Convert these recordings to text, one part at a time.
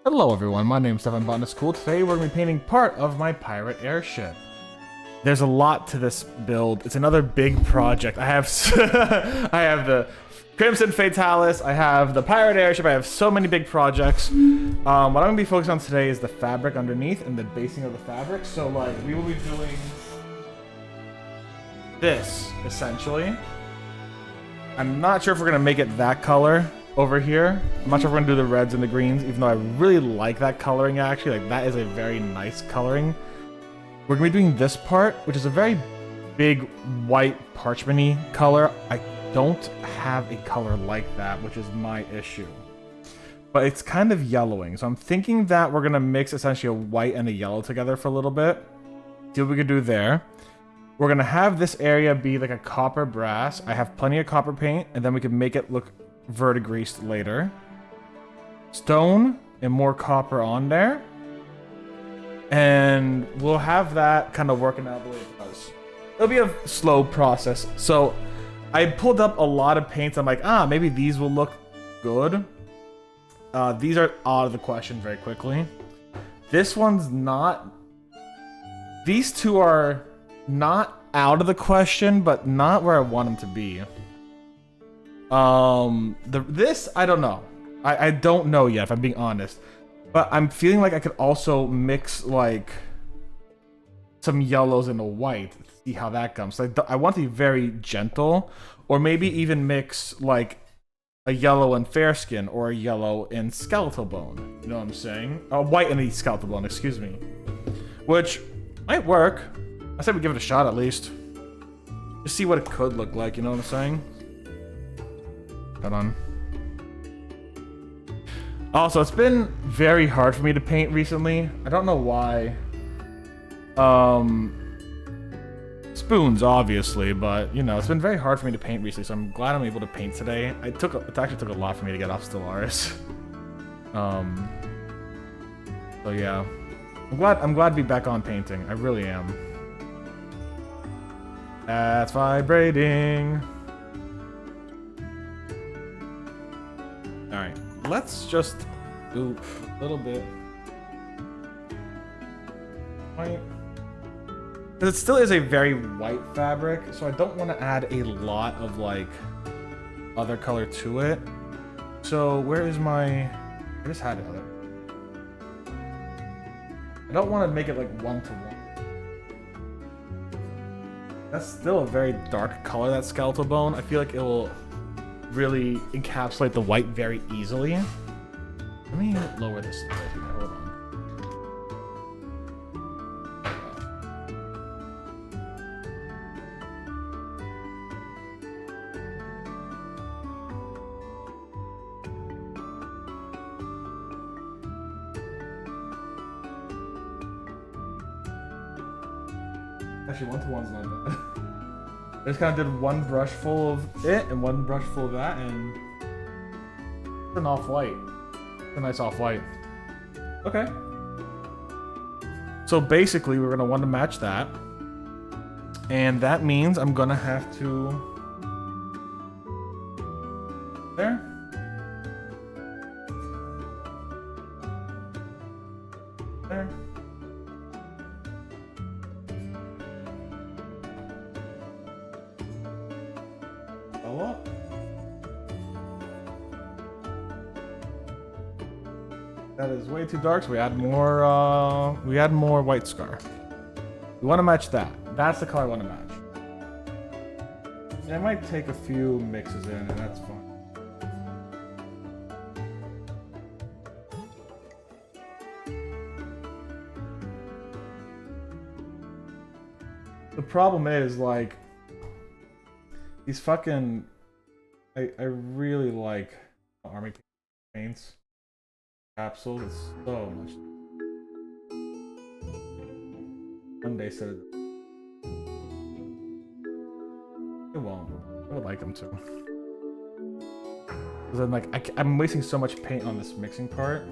Hello everyone, my name is Botanist Cool. Today we're going to be painting part of my pirate airship. There's a lot to this build. It's another big project. I have I have the Crimson Fatalis, I have the pirate airship, I have so many big projects. What I'm going to be focused on today is the fabric underneath and the basing of the fabric. So like we will be doing this essentially. I'm not sure if we're going to make it that color over here. I'm not sure if we're gonna do the reds and the greens, even though I really like that coloring actually. Like that is a very nice coloring. We're gonna be doing this part, which is a very big white parchment-y color. I don't have a color like that, which is my issue. But it's kind of yellowing, so I'm thinking that we're gonna mix essentially a white and a yellow together for a little bit. See what we can do there. We're gonna have this area be like a copper brass. I have plenty of copper paint, and then we can make it look verdigreased later. Stone and more copper on there. And we'll have that kind of working out the way it does. It'll be a slow process. So I pulled up a lot of paints. I'm like, maybe these will look good. These are out of the question very quickly. This one's not. These two are not out of the question, but not where I want them to be. This, I don't know. I don't know yet, if I'm being honest. But I'm feeling like I could also mix, like, some yellows and a white. See how that comes. So I want to be very gentle. Or maybe even mix, like, a yellow and fair skin. Or a yellow and skeletal bone. You know what I'm saying? A white and a skeletal bone, excuse me. Which might work. I said we give it a shot at least. Just see what it could look like, you know what I'm saying? Hold on. Also, it's been very hard for me to paint recently. I don't know why. Spoons, obviously, but, you know, it's been very hard for me to paint recently, so I'm glad I'm able to paint today. It actually took a lot for me to get off Stellaris. So yeah. I'm glad to be back on painting. I really am. That's vibrating. Alright, let's just do a little bit white. Because it still is a very white fabric, so I don't want to add a lot of, like, other color to it. So, where is my... I just had it other. I don't want to make it, like, one-to-one. That's still a very dark color, that skeletal bone. I feel like it will really encapsulate the white very easily. Let me lower this a bit here. Hold on. Actually, one-to-one's not bad. I just kind of did one brush full of it and one brush full of that, and it's an off-white. It's a nice off-white. Okay. So basically, we're going to want to match that. And that means I'm going to have to... There. There. Up. That is way too dark, so we add more white scar. We want to match that. That's the color I want to match. I might take a few mixes in, and that's fine. The problem is, like, these fucking... I really like army paints. Capsules, it's so much. One day said it won't. I would like them to. Because then, like, I'm wasting so much paint on this mixing part.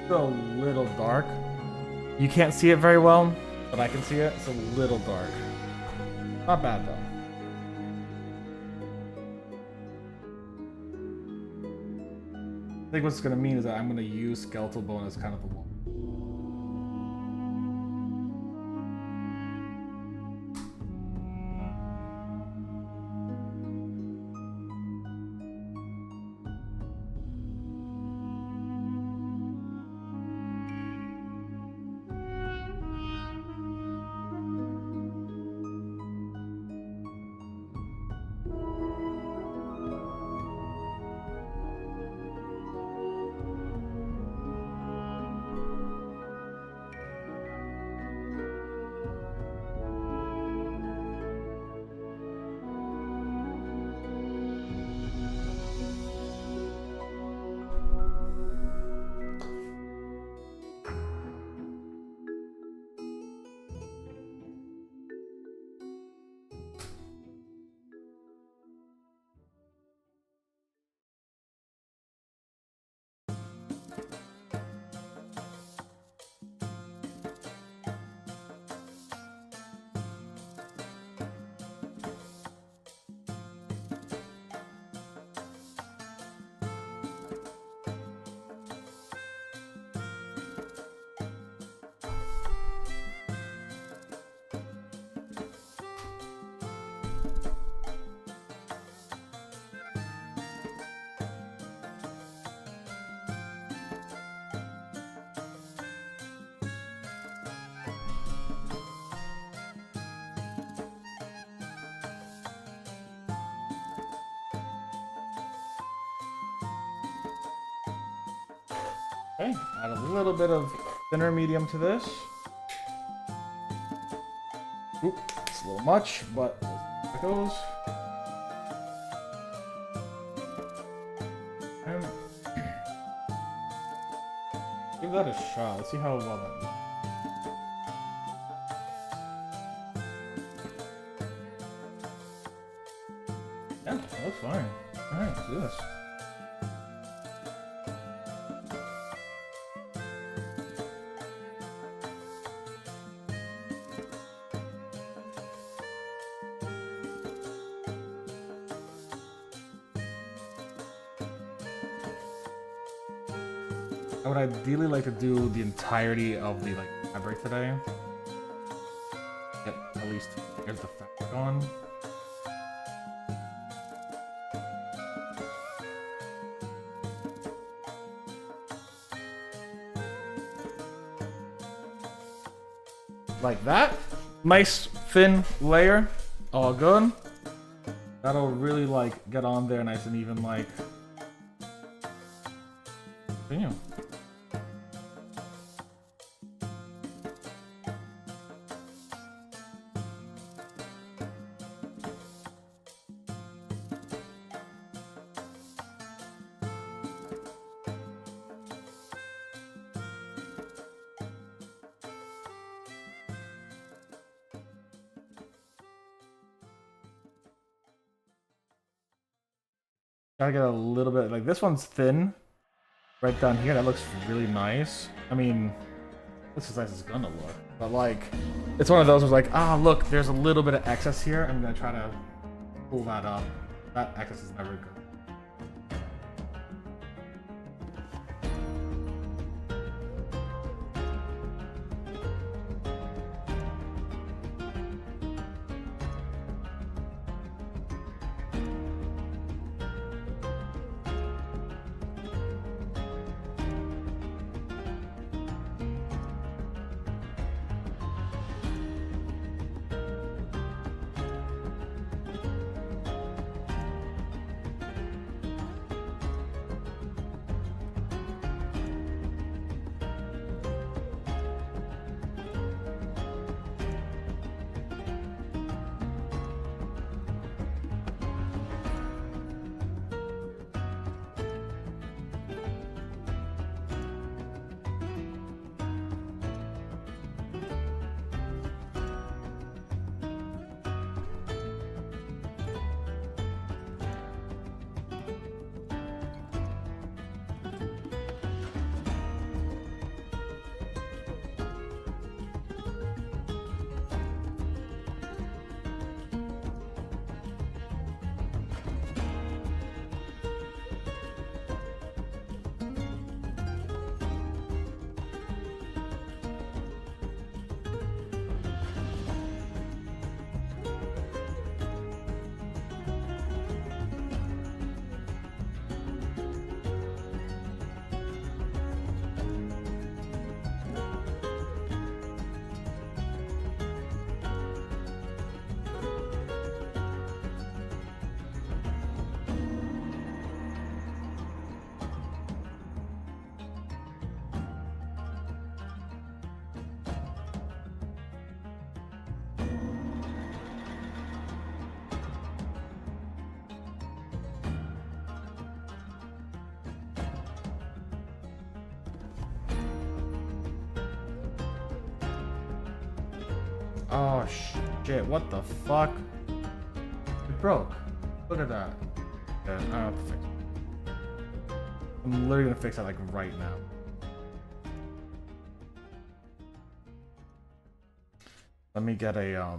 Still a little dark. You can't see it very well, but I can see it. It's a little dark. Not bad though. I think what's gonna mean is that I'm gonna use skeletal bone as kind of the wall. Okay, add a little bit of thinner medium to this. Oop, it's a little much, but it goes. And give that a shot. Let's see how well that looks. Yeah, that looks fine. Alright, let's do this. I would ideally like to do the entirety of the fabric today. Get at least here's the fabric on. Like that. Nice thin layer. All good. That'll really get on there nice and even continue. Gotta get a little bit, this one's thin. Right down here, that looks really nice. I mean, this is nice as it's gonna look. But it's one of those where look, there's a little bit of excess here. I'm gonna try to pull that up. That excess is never good. Oh shit, what the fuck? It broke. Look at that. Yeah, I don't have to fix it. I'm literally gonna fix that like right now. Let me get a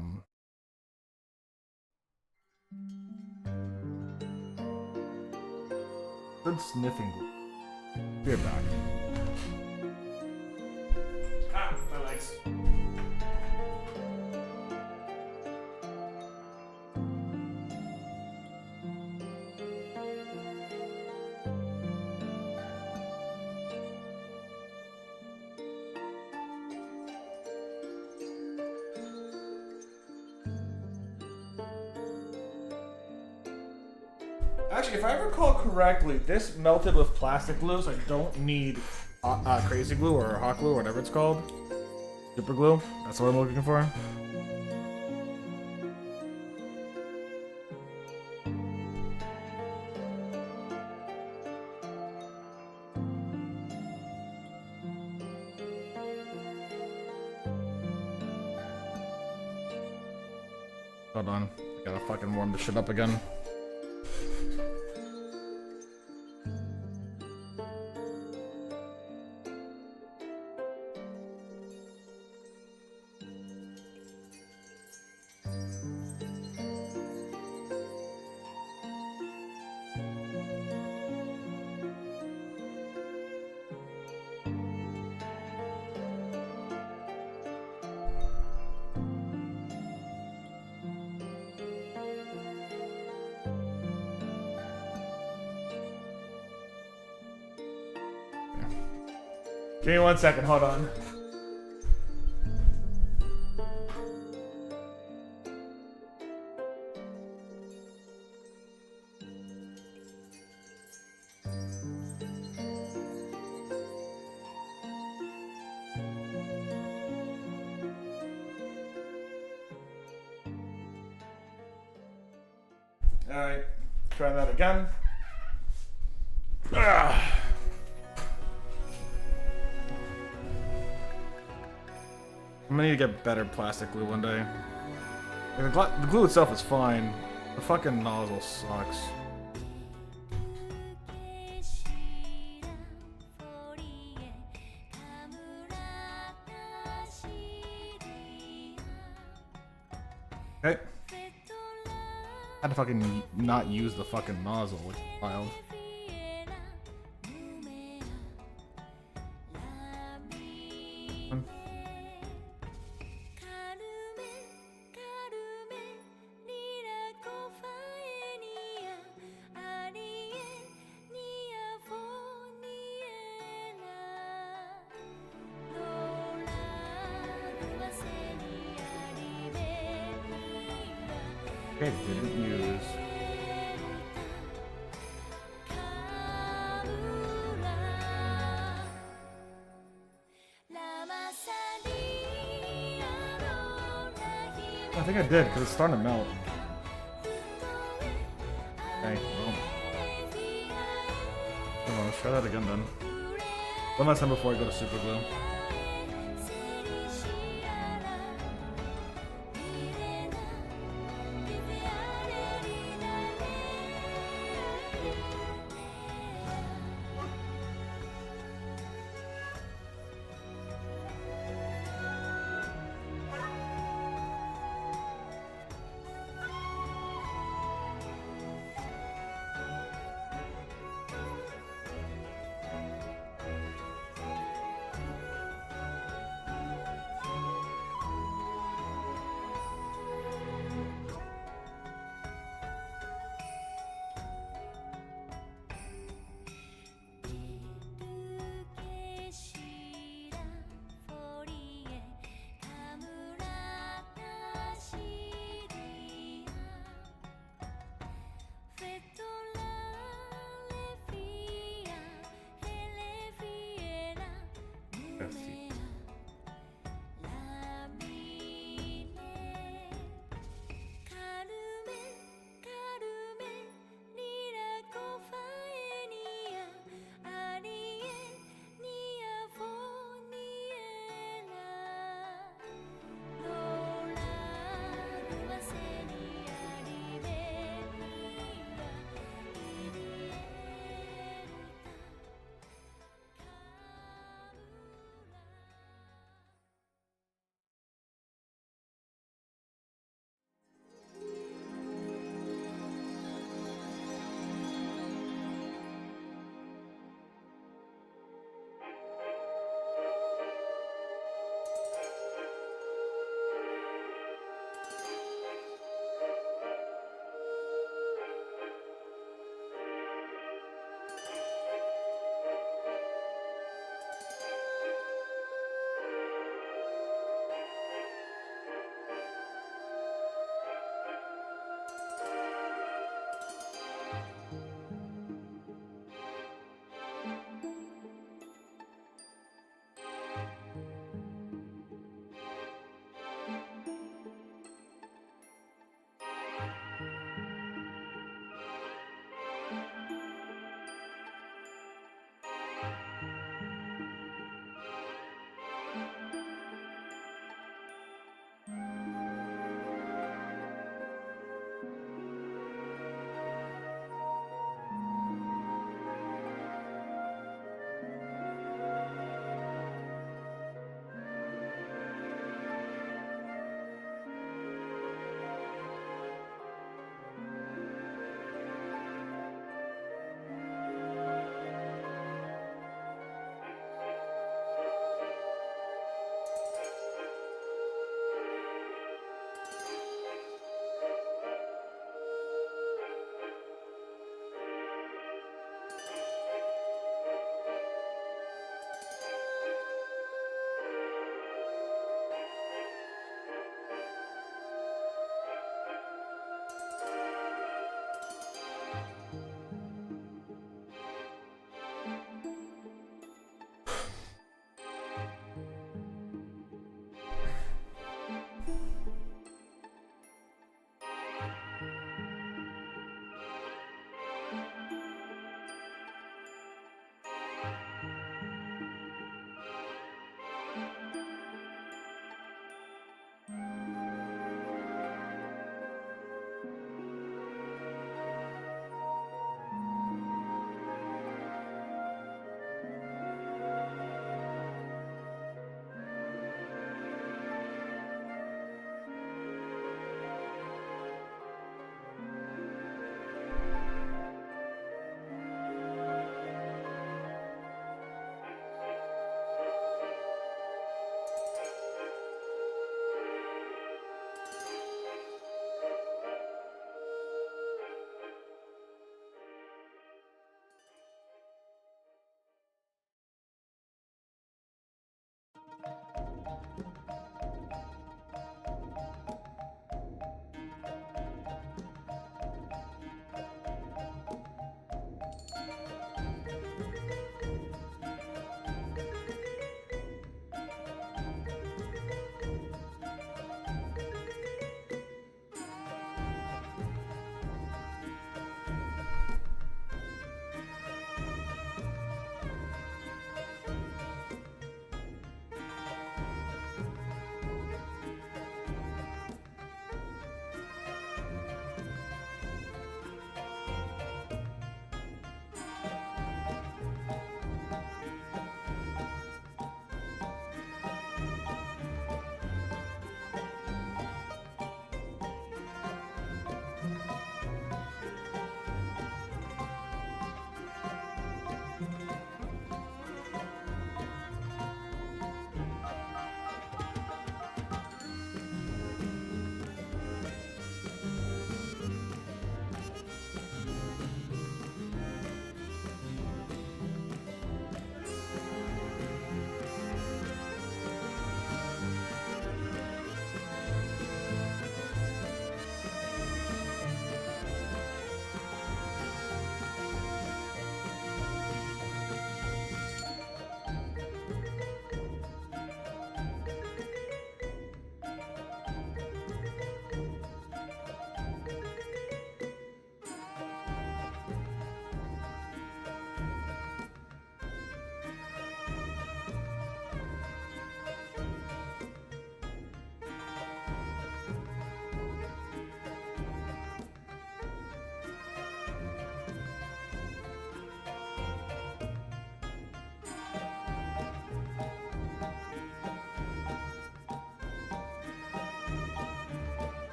good sniffing glue. Be right back. Ah, my legs. Actually, if I recall correctly, this melted with plastic glue, so I don't need crazy glue or hot glue or whatever it's called. Super glue. That's what I'm looking for. Hold on. I gotta fucking warm this shit up again. Give me 1 second, hold on. Alright, try that again. I'm gonna need to get better plastic glue one day. Like, the glue itself is fine. The fucking nozzle sucks. Okay. Had to fucking not use the fucking nozzle, which is wild. Okay, didn't use. I think I did, because it's starting to melt. Okay, well. Come on, let's try that again then. One last time before I go to super glue.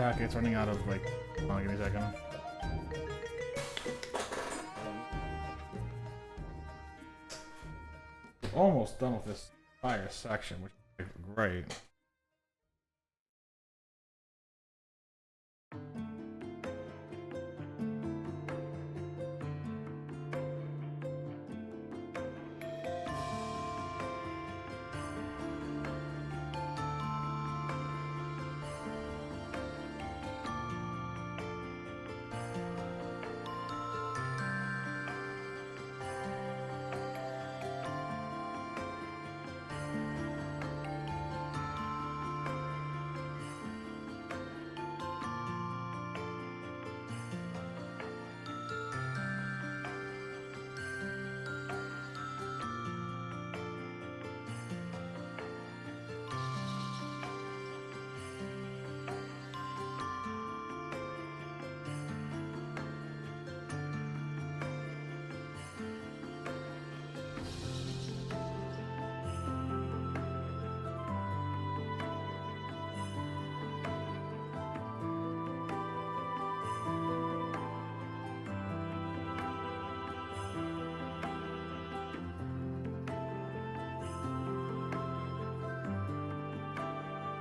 Yeah, okay, it's running out of like. Hold on, give me a second. We're almost done with this entire section, which is great.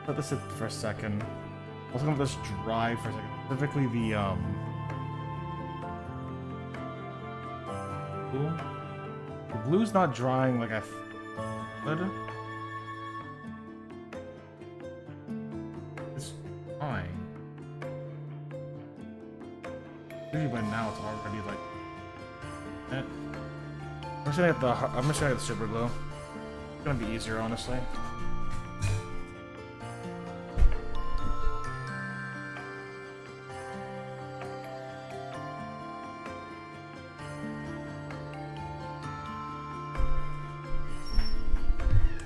Let this sit for a second. I was gonna let this dry for a second. Specifically the blue. The blue's not drying like I thought. It's fine. Usually by now it's already like I'm just gonna get the super glue. It's gonna be easier, honestly.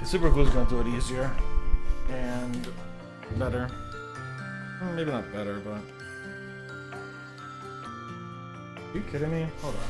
Super glue is going to do it easier and better. Maybe not better, but. Are you kidding me? Hold on.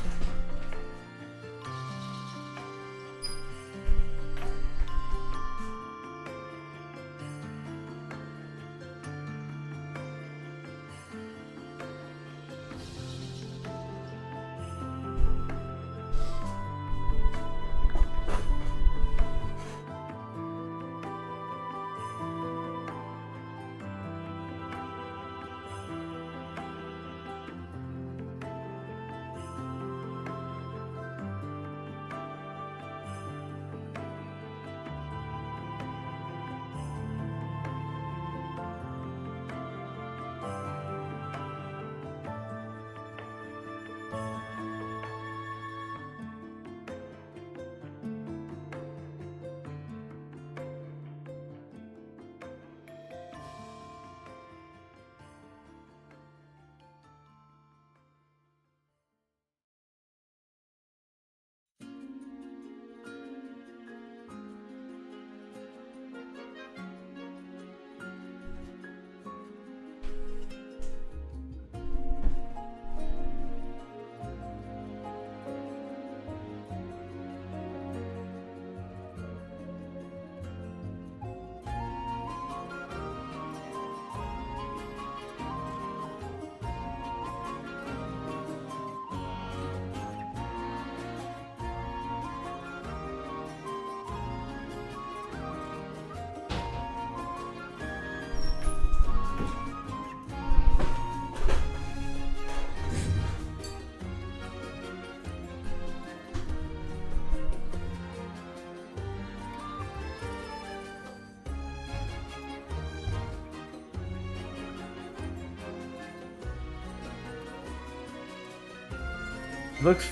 It looks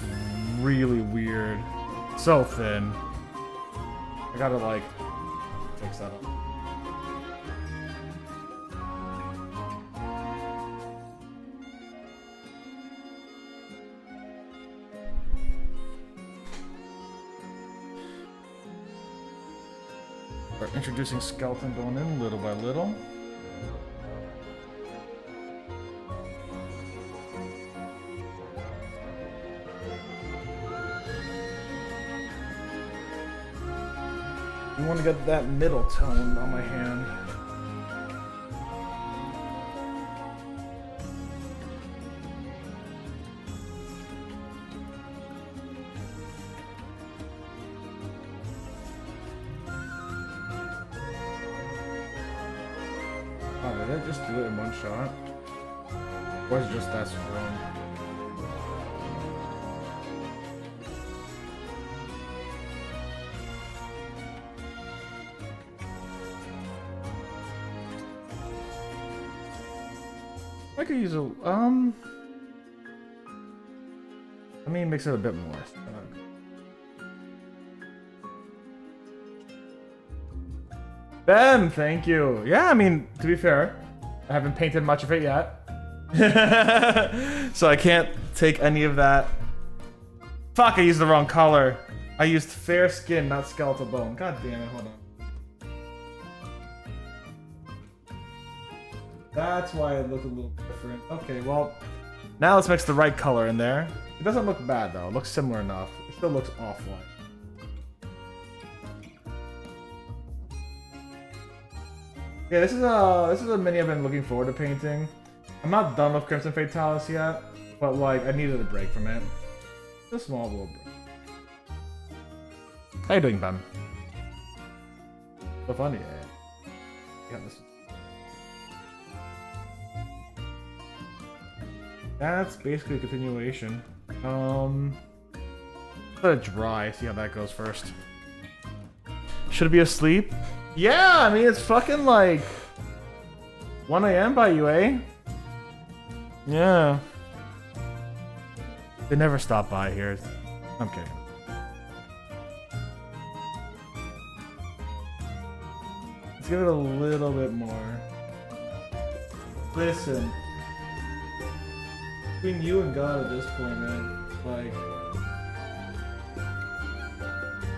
really weird. So thin. I gotta like fix that up. We're introducing skeleton going in little by little. I want to get that middle tone on my hand. Did I just do it in one shot? Or is it just that strong? I could use a I mean, mix it a bit more. Ben, thank you. Yeah, I mean, to be fair, I haven't painted much of it yet. So I can't take any of that. Fuck, I used the wrong color. I used fair skin, not skeletal bone. God damn it, hold on. That's why it looked a little different. Okay, well, now let's mix the right color in there. It doesn't look bad though, it looks similar enough. It still looks off-white. Yeah, this is a mini I've been looking forward to painting. I'm not done with Crimson Fatalis yet, but like I needed a break from it. Just a small little break. How you doing, Ben? So funny, yeah. This. That's basically a continuation. Let it dry. See how that goes first. Should it be asleep? Yeah, I mean, it's fucking like 1 AM by you, eh? Yeah. They never stop by here. I'm kidding. Let's give it a little bit more. Listen. Between you and God at this point, man. Like,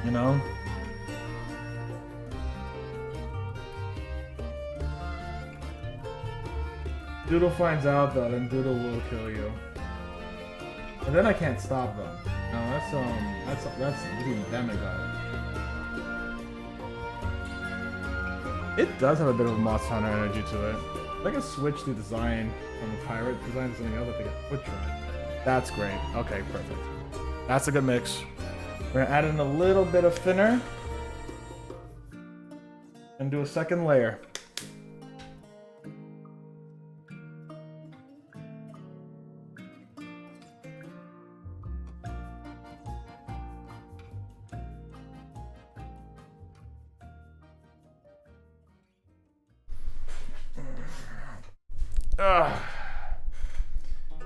you know? Doodle finds out though, then Doodle will kill you. And then I can't stop them. No, that's between them and God. It does have a bit of a Monster Hunter energy to it. If I can switch the design from the pirate design to something else, I think I would try. That's great. Okay, perfect. That's a good mix. We're gonna add in a little bit of thinner and do a second layer.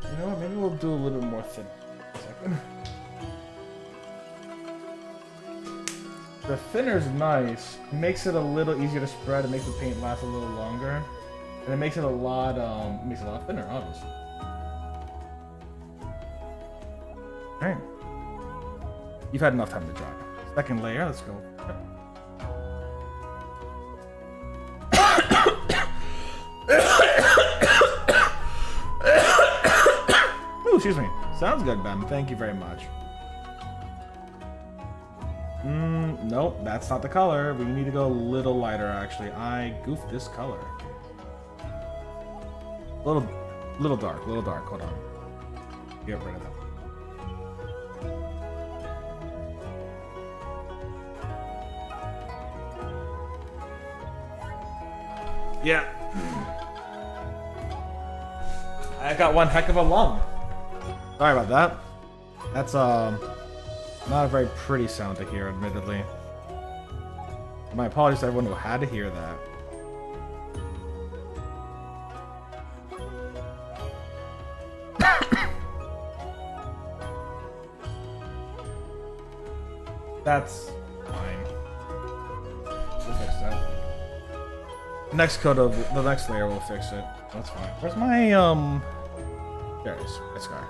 You know what? Maybe we'll do a little more thin. The thinner's nice. It makes it a little easier to spread. It makes the paint last a little longer, and it makes it a lot thinner, obviously. All right. You've had enough time to dry. Second layer. Let's go. Ooh, excuse me. Sounds good, Ben. Thank you very much. Nope, that's not the color. We need to go a little lighter, actually. I goofed this color. Little dark, Hold on. Get rid of that. Yeah. I got one heck of a lung. Sorry about that. That's not a very pretty sound to hear, admittedly. My apologies to everyone who had to hear that. That's fine. We'll fix that. Next coat of the next layer will fix it. That's fine. Where's my there it is. This guy.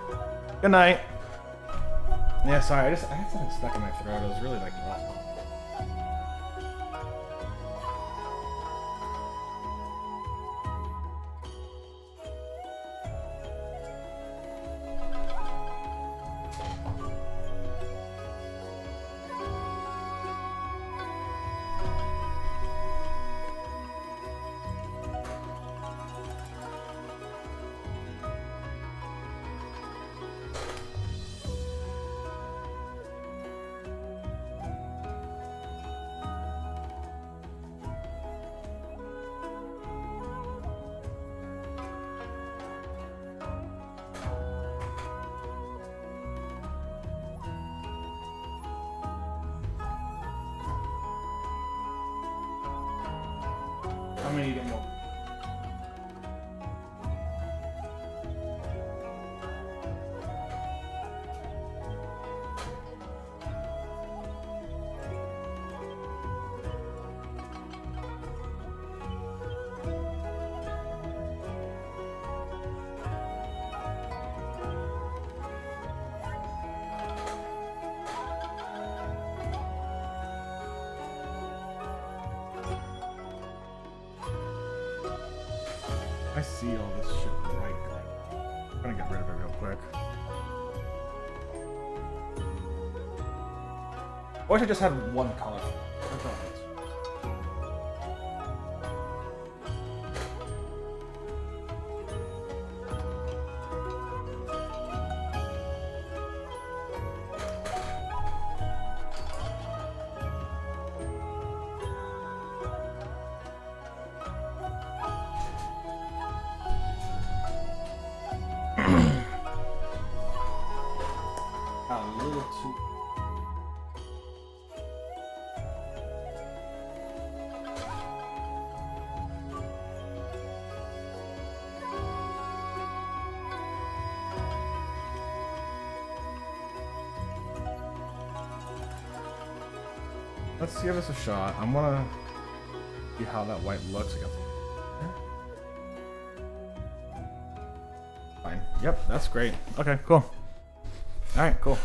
Good night. Yeah, sorry, I had something stuck in my throat. It was really like awful. I'm gonna get more. I see all this shit right here. I'm gonna get rid of it real quick. I wish I just had one color. That's all it is. A little too. Let's give this a shot. I'm gonna see how that white looks against. Fine. Yep, that's great. Okay, cool. All right, cool.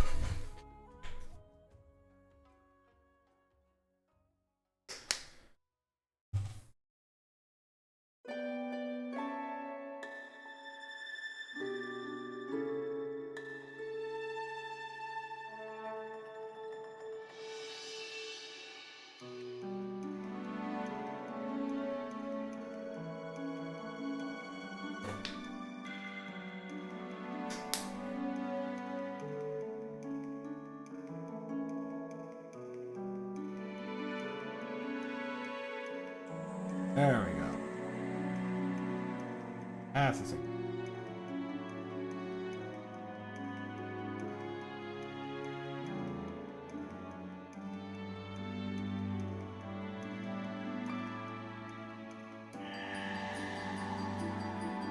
There we go. That's the same.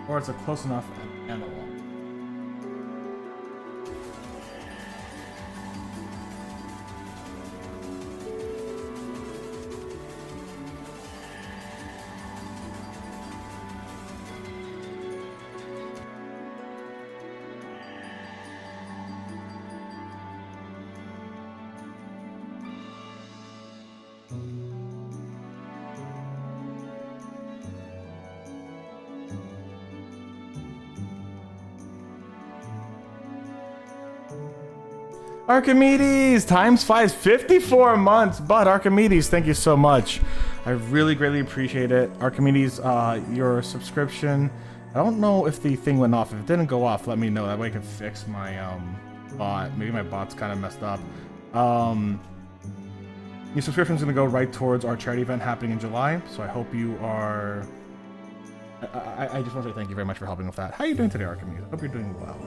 Or it's a close enough analog. Archimedes times 5, 54 months. But Archimedes, thank you so much. I really greatly appreciate it. Archimedes, your subscription. I don't know if the thing went off. If it didn't go off, let me know. That way I can fix my bot. Maybe my bot's kind of messed up. Your subscription is going to go right towards our charity event happening in July. So I hope you are. I just want to say thank you very much for helping with that. How are you doing today, Archimedes? I hope you're doing well.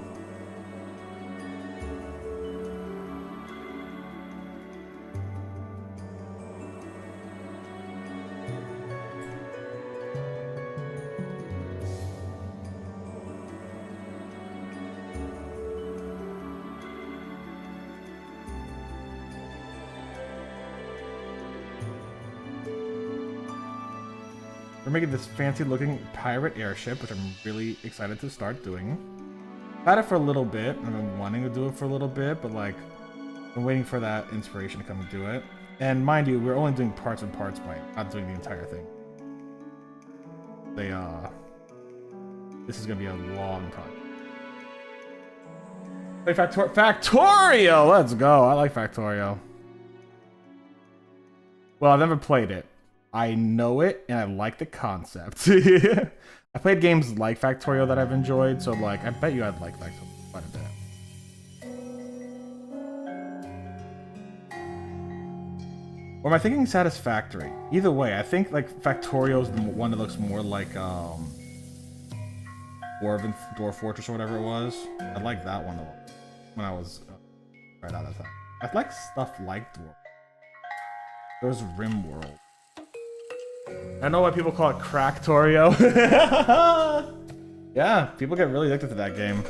We're making this fancy looking pirate airship, which I'm really excited to start doing. Had it for a little bit, and I've been wanting to do it for a little bit, but like, I'm waiting for that inspiration to come and do it. And mind you, we're only doing parts and parts, by not doing the entire thing. This is gonna be a long project. Play Factorio! Let's go. I like Factorio. Well, I've never played it. I know it, and I like the concept. I played games like Factorio that I've enjoyed, so like, I bet you I'd like Factorio quite a bit. Or am I thinking Satisfactory? Either way, I think like Factorio is the one that looks more like Dwarf Fortress or whatever it was. I like that one when I was right out of time. I like stuff like Dwarf. There's RimWorld. I know why people call it Cracktorio. Yeah, people get really addicted to that game.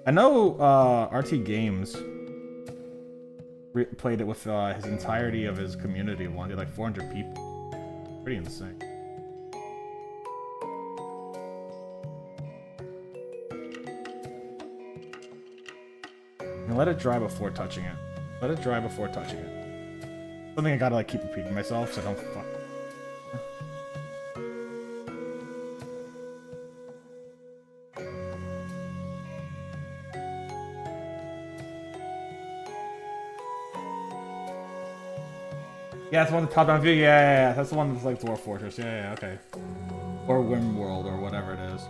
I know RT Games played it with his entirety of his community. Wanted like 400 people. Pretty insane. And let it dry before touching it. Let it dry before touching it. Something I gotta like keep repeating myself so I don't fuck. Yeah, it's the one with the top-down view. Yeah. That's the one that's like Dwarf Fortress. Yeah, okay. Or Rimworld, or whatever it is.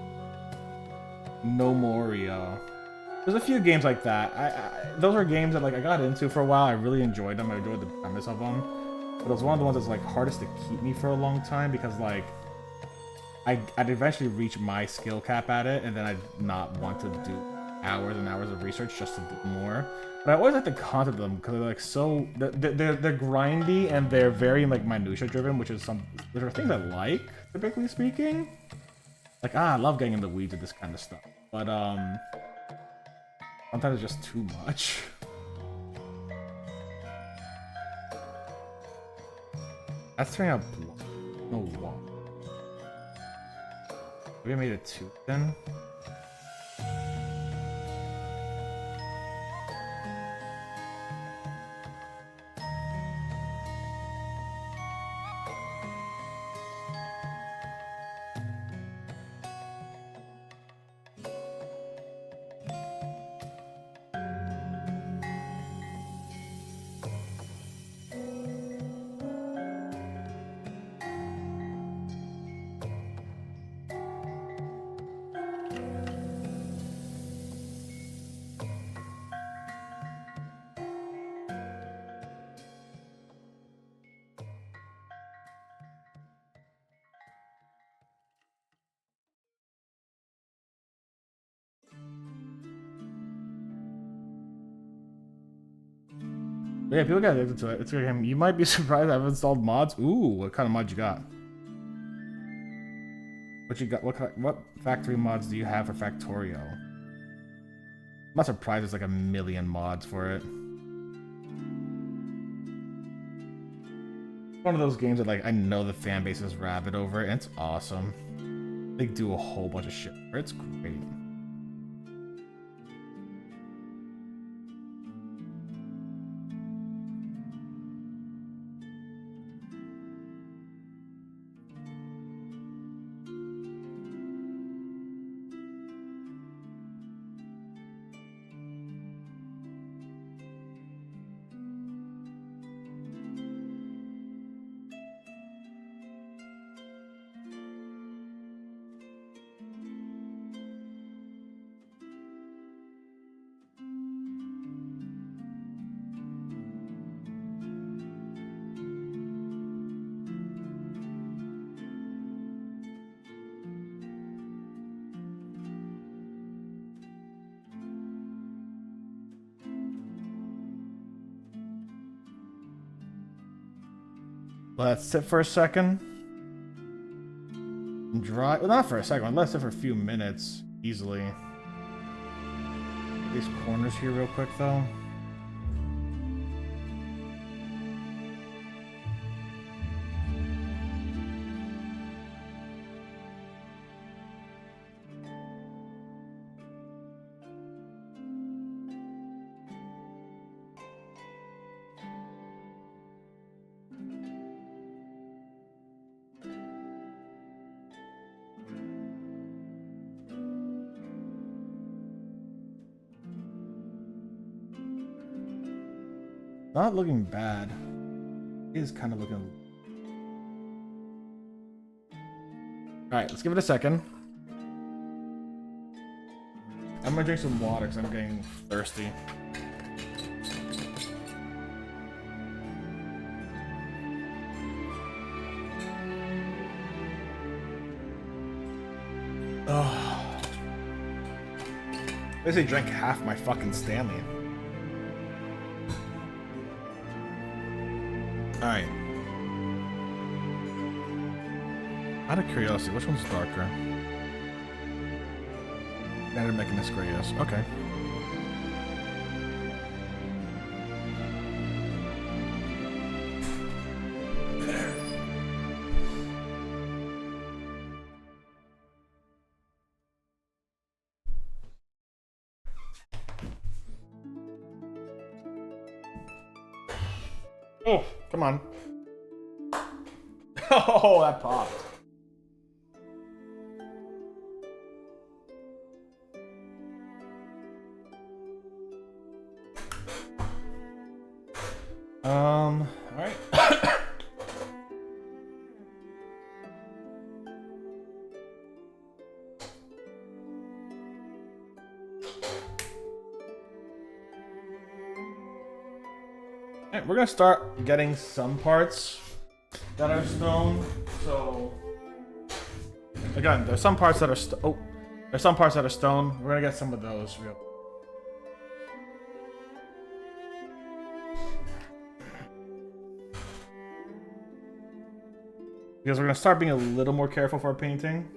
No Moria. There's a few games like that. Those are games that like I got into for a while. I really enjoyed them. I enjoyed the premise of them. But it was one of the ones that's like hardest to keep me for a long time because like I'd eventually reach my skill cap at it, and then I'd not want to do hours and hours of research just to do more. But I always like the content of them because they're like so they're grindy and they're very like minutia driven, which are things I like, typically speaking. Like I love getting in the weeds of this kind of stuff, but sometimes it's just too much. That's turning out no wall. Maybe I made it too thin. But yeah, people get addicted to it. It's a good game. You might be surprised I've installed mods. Ooh, what kind of mods you got? What you got? What factory mods do you have for Factorio? I'm not surprised there's like a million mods for it. One of those games that like I know the fan base is rabid over it, and it's awesome. They do a whole bunch of shit. It's great. Let it sit for a second. And dry. Well, not for a second. Let it sit for a few minutes. Easily. These corners here real quick, though. Not looking bad. It is kind of looking... Alright, let's give it a second. I'm gonna drink some water because I'm getting thirsty. Oh. Basically drank half my fucking Stanley. Alright. Out of curiosity, which one's darker? Standard Mechanist Gray, yes. Okay. Oh, come on. Oh, that popped. All right. Alright, we're gonna start getting some parts that are stone. So again, there's some parts that are there's some parts that are stone. We're gonna get some of those real. Because we're gonna start being a little more careful for our painting.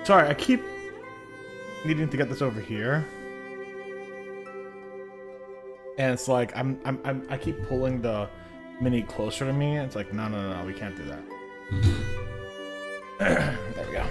Sorry, I keep needing to get this over here, and it's like I keep pulling the mini closer to me. It's like no, we can't do that. There we go.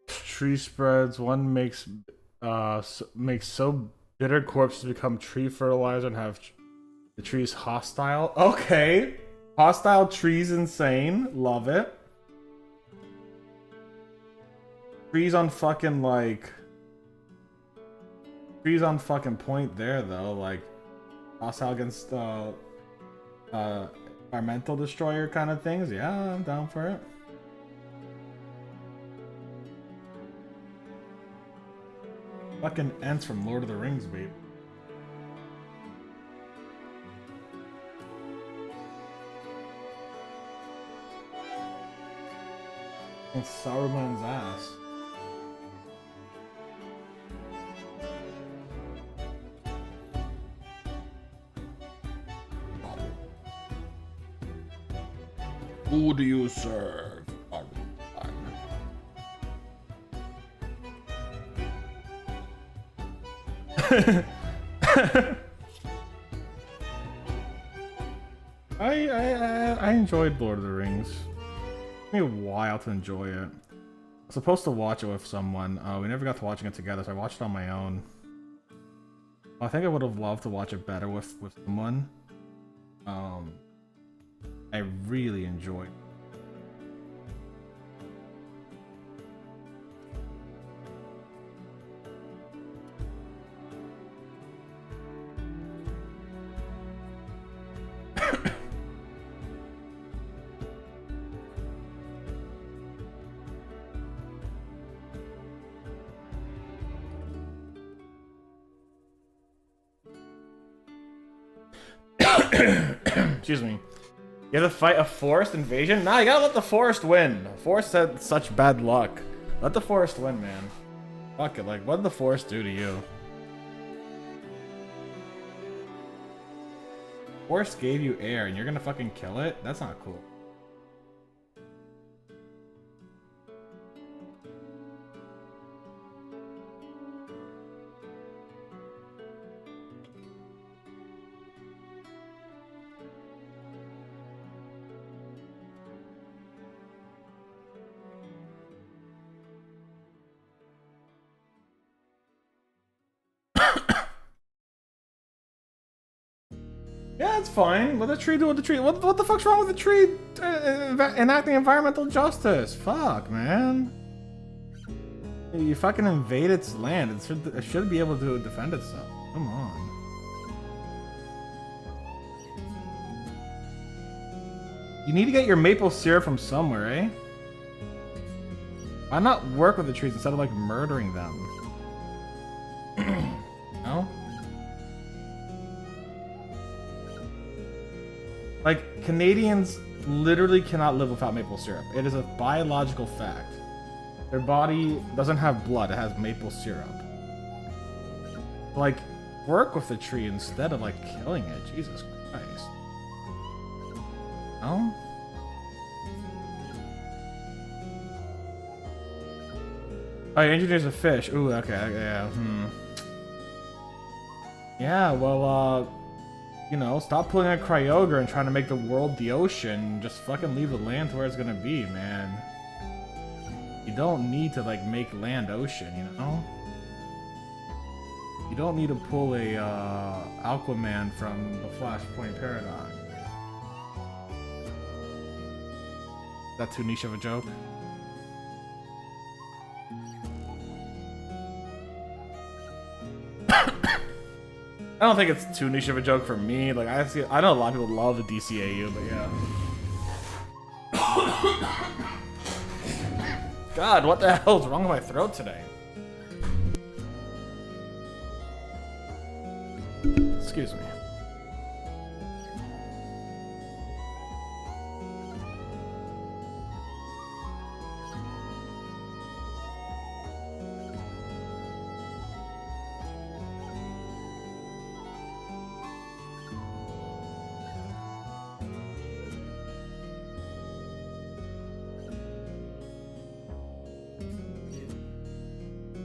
Tree spreads. One makes so bitter corpses become tree fertilizer and have the trees hostile. Okay, hostile trees, insane. Love it. Trees on fucking point there though. Like hostile against environmental destroyer kind of things. Yeah, I'm down for it. Fucking Ents from Lord of the Rings, babe. And Saruman's ass. Who do you serve? I enjoyed Lord of the Rings. It took me a while to enjoy it. I was supposed to watch it with someone. We never got to watching it together, so I watched it on my own. I think I would have loved to watch it better with someone. I really enjoyed it. Excuse me. You have to fight a forest invasion? Nah, you gotta let the forest win. The forest had such bad luck. Let the forest win, man. Fuck it, like, what did the forest do to you? Forest gave you air and you're gonna fucking kill it? That's not cool. Yeah, it's fine. Let the tree do what the tree. What the fuck's wrong with the tree enacting environmental justice? Fuck, man. You fucking invade its land. It should be able to defend itself. Come on. You need to get your maple syrup from somewhere, eh? Why not work with the trees instead of like murdering them? No? Like, Canadians literally cannot live without maple syrup. It is a biological fact. Their body doesn't have blood, it has maple syrup. Like, work with the tree instead of like killing it. Jesus Christ. No? Oh, you engineers a fish. Ooh, okay, yeah, Yeah, well, you know, stop pulling a Kyogre and trying to make the world the ocean. Just fucking leave the land to where it's gonna be, man. You don't need to, like, make land ocean, you know? You don't need to pull a, Aquaman from the Flashpoint Paradox. Is that too niche of a joke? I don't think it's too niche of a joke for me. Like, I know a lot of people love the DCAU, but yeah. God, what the hell is wrong with my throat today? Excuse me.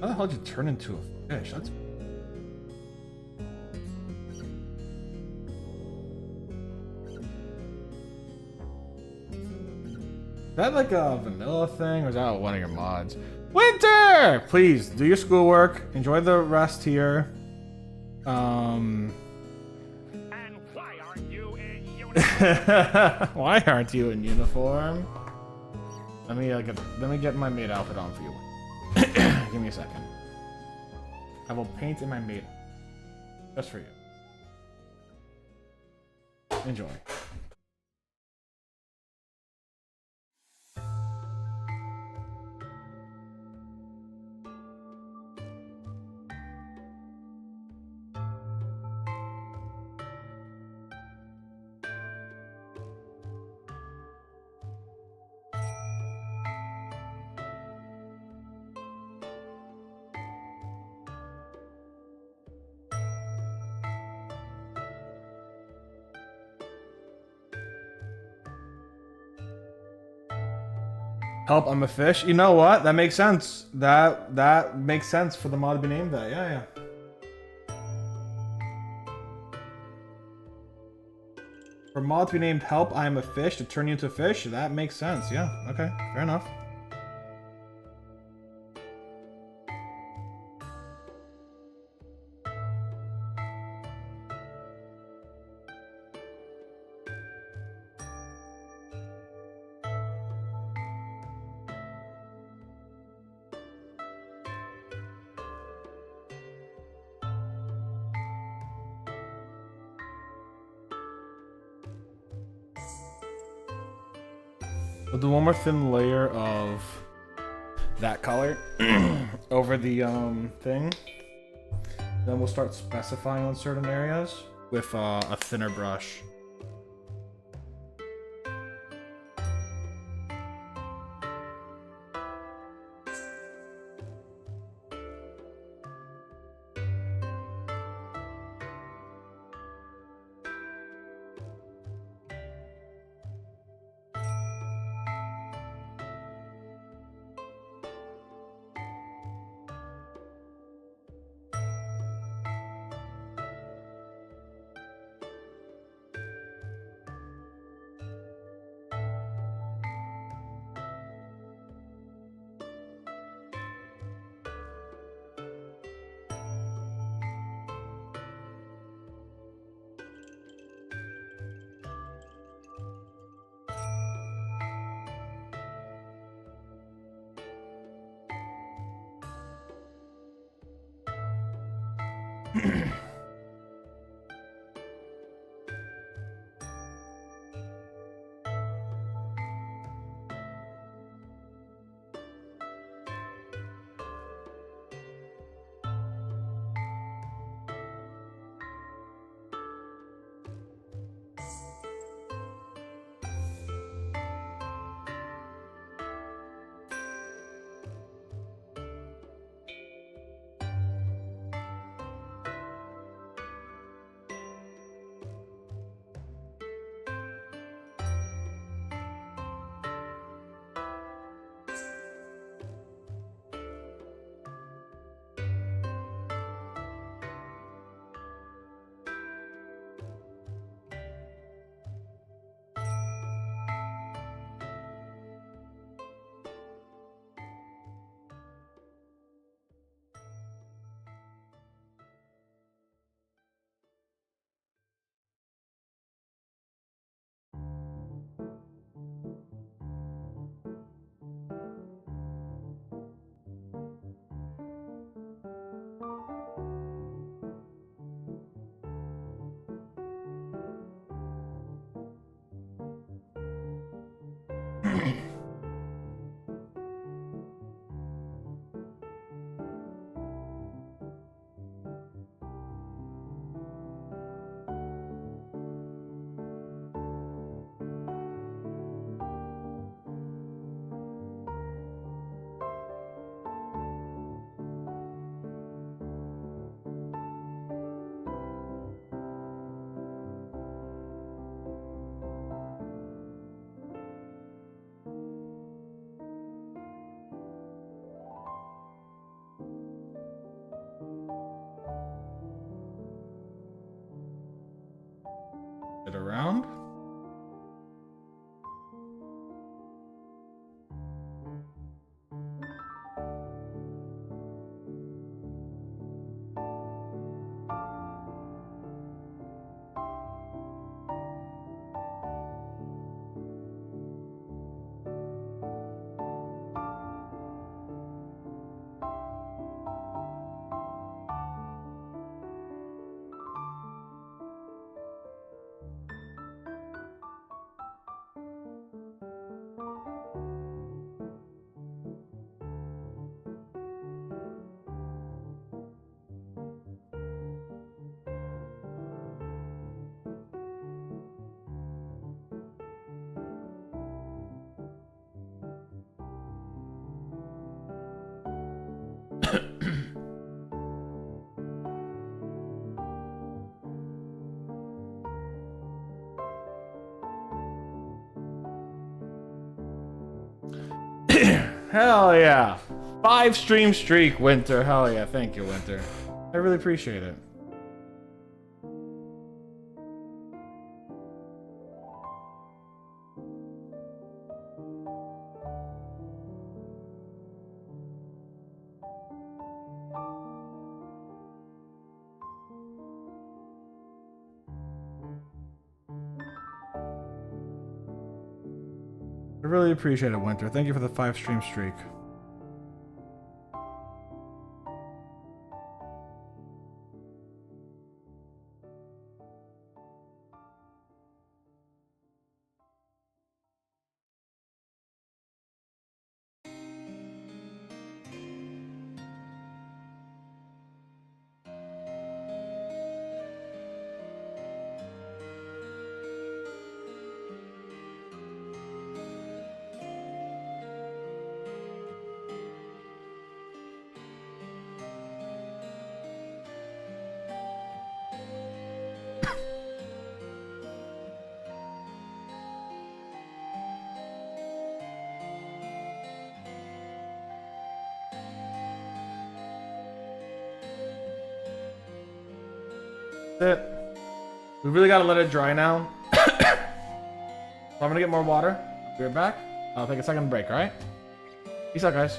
How the hell did you turn into a fish? That's... Is that like a vanilla thing, or is that one of your mods? Winter! Please, do your schoolwork. Enjoy the rest here. And why aren't you in uniform? Why aren't you in uniform? Let me get my maid outfit on for you. Give me a second. I will paint in my maid. Just for you. Enjoy. Help, I'm a fish. You know what? That makes sense. That makes sense for the mod to be named that. Yeah, yeah. For mod to be named Help, I am a fish to turn you into a fish. That makes sense. Yeah. Okay. Fair enough. We'll do one more thin layer of that color over the thing. Then we'll start specifying on certain areas with a thinner brush. It around. Hell yeah. 5 stream streak, Winter. Hell yeah. Thank you, Winter. I really appreciate it. I really appreciate it, Winter. Thank you for the 5 stream streak. That's it. We really gotta let it dry now. I'm gonna get more water. I'll be right back. I'll take a second break, alright? Peace out, guys.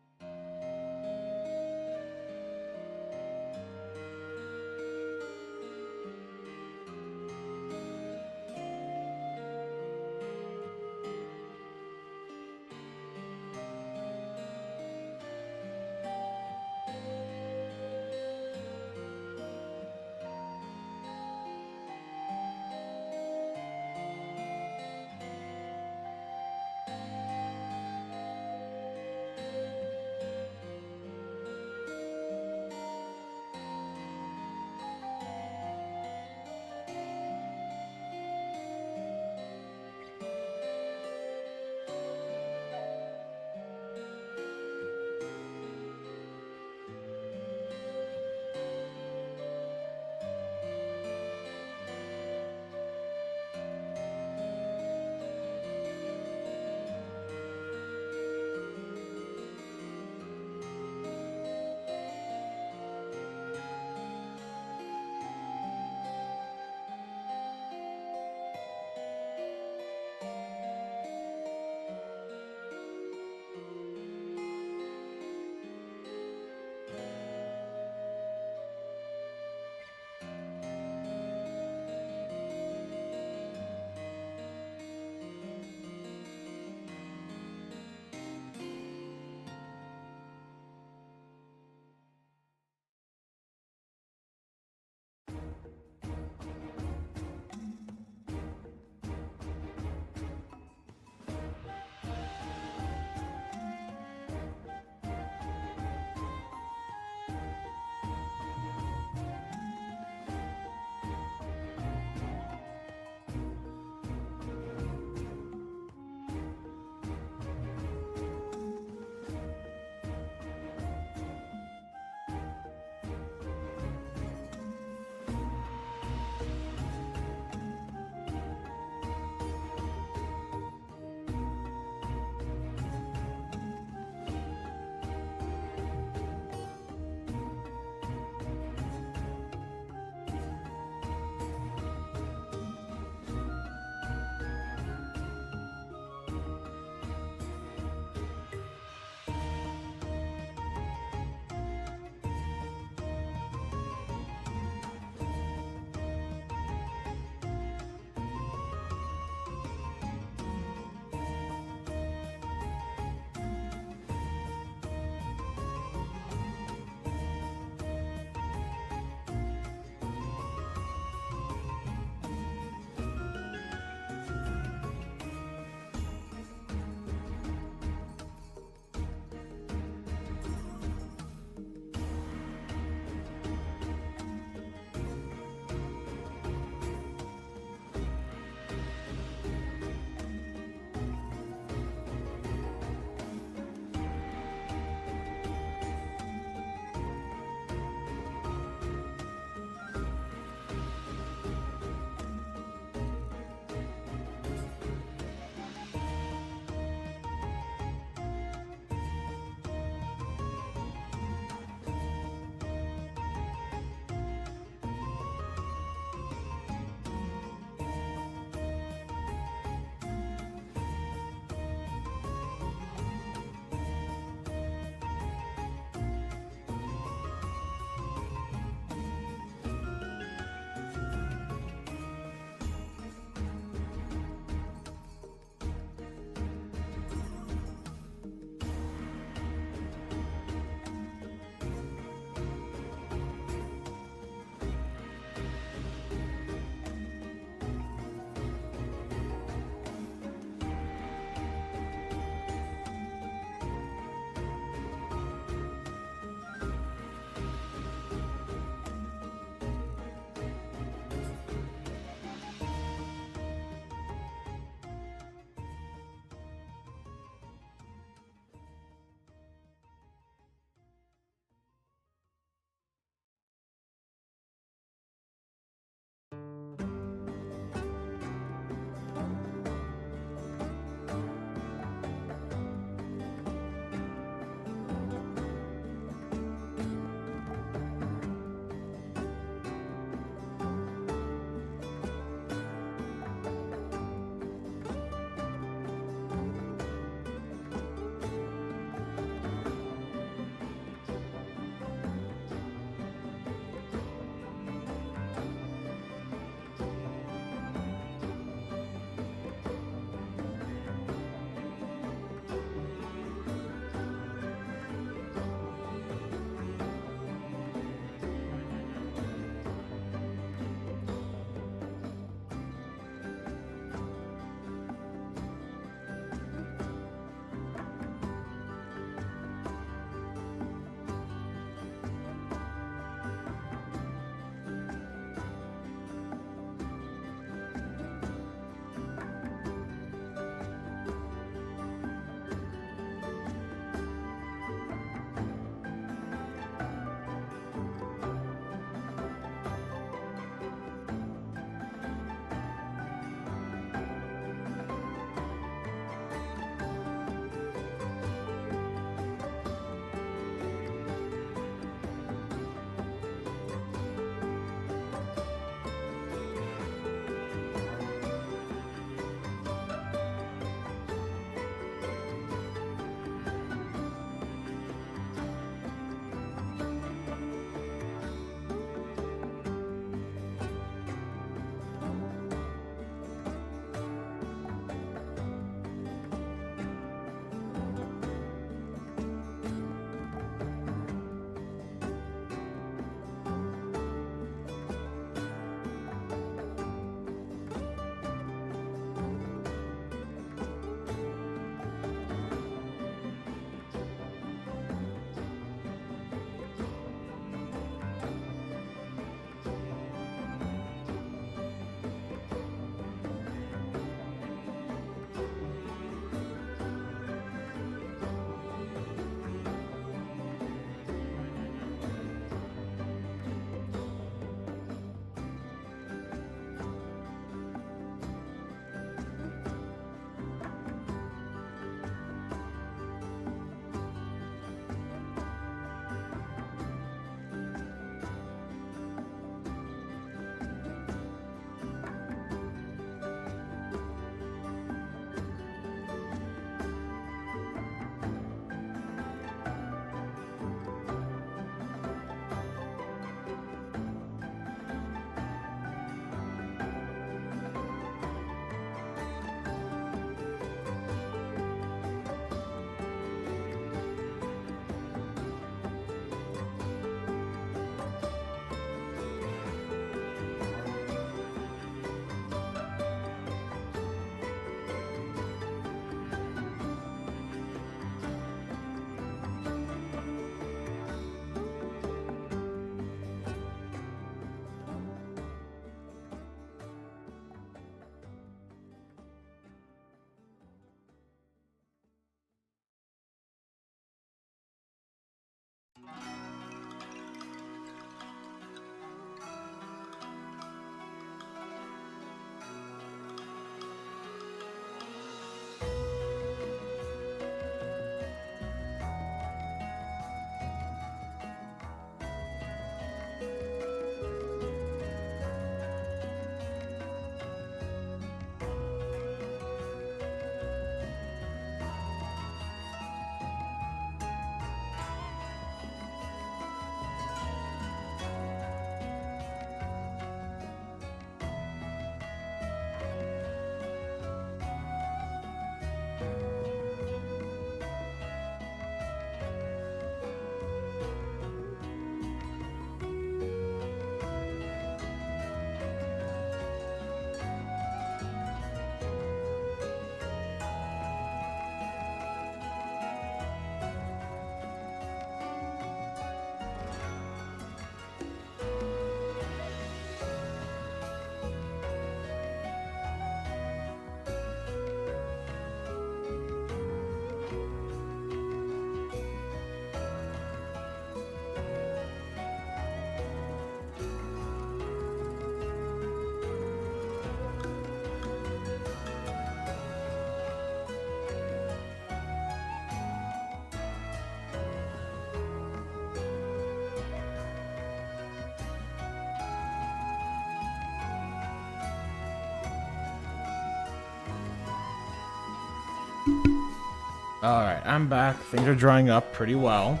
All right, I'm back. Things are drying up pretty well.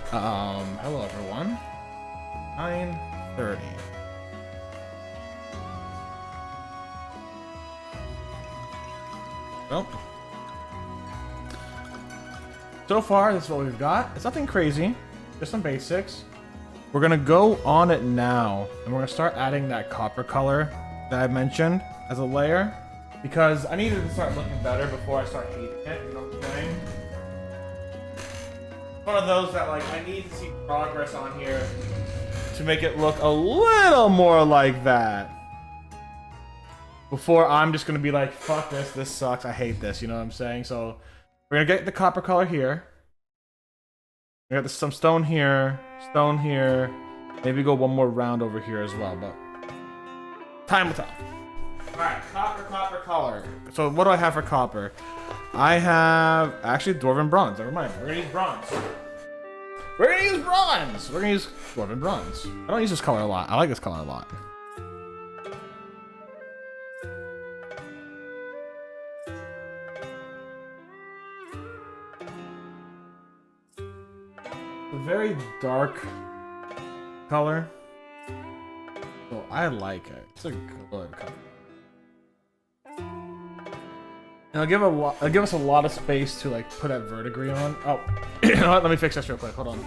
Hello everyone. 9:30. Well, so far this is what we've got. It's nothing crazy, just some basics. We're gonna go on it now, and we're gonna start adding that copper color that I mentioned as a layer, because I needed to start looking better before I start hating it. You know what I'm saying? One of those that like I need to see progress on here to make it look a little more like that. Before I'm just gonna be like, fuck this, this sucks, I hate this, you know what I'm saying? So we're gonna get the copper color here. We got some stone here, maybe go one more round over here as well, but time will tell. Alright, copper color. So what do I have for copper? I have actually dwarven bronze, never mind. We're gonna use bronze. We're gonna use bronze! We're gonna use dwarven bronze. I don't use this color a lot. I like this color a lot. A very dark color. So I like it. It's a good color. And it'll give us a lot of space to like put that verdigris on. Oh, you know what? Let me fix this real quick. Hold on.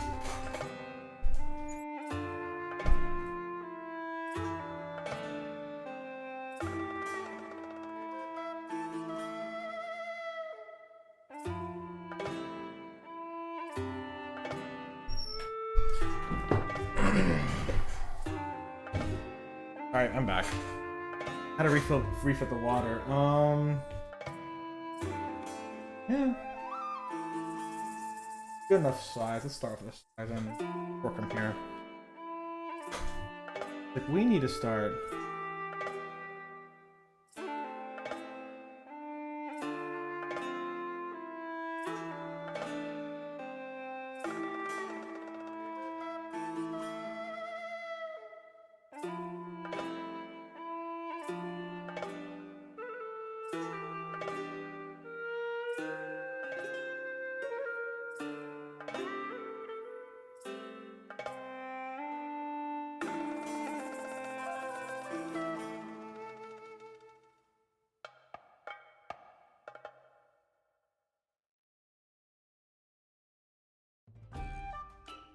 Alright, I'm back. How to refill the water. Yeah. Good enough size. Let's start with this size and work from here. Like, we need to start.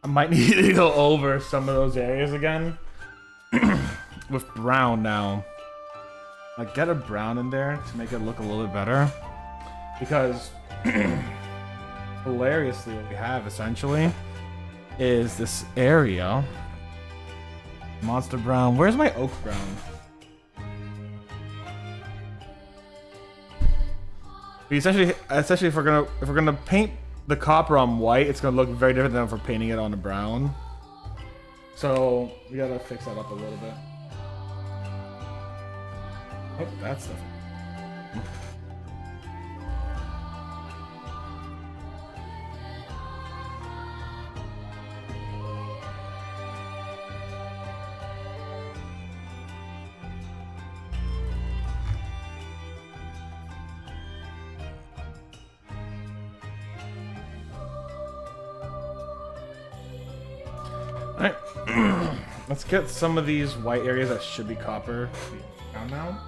I might need to go over some of those areas again with brown now. Like, get a brown in there to make it look a little bit better, because hilariously what we have essentially is this area monster brown. Where's my oak brown? Essentially if we're gonna paint the copper on white, it's gonna look very different than if we're painting it on the brown. So we gotta fix that up a little bit. Oh, that's the. Alright, let's get some of these white areas that should be copper down now.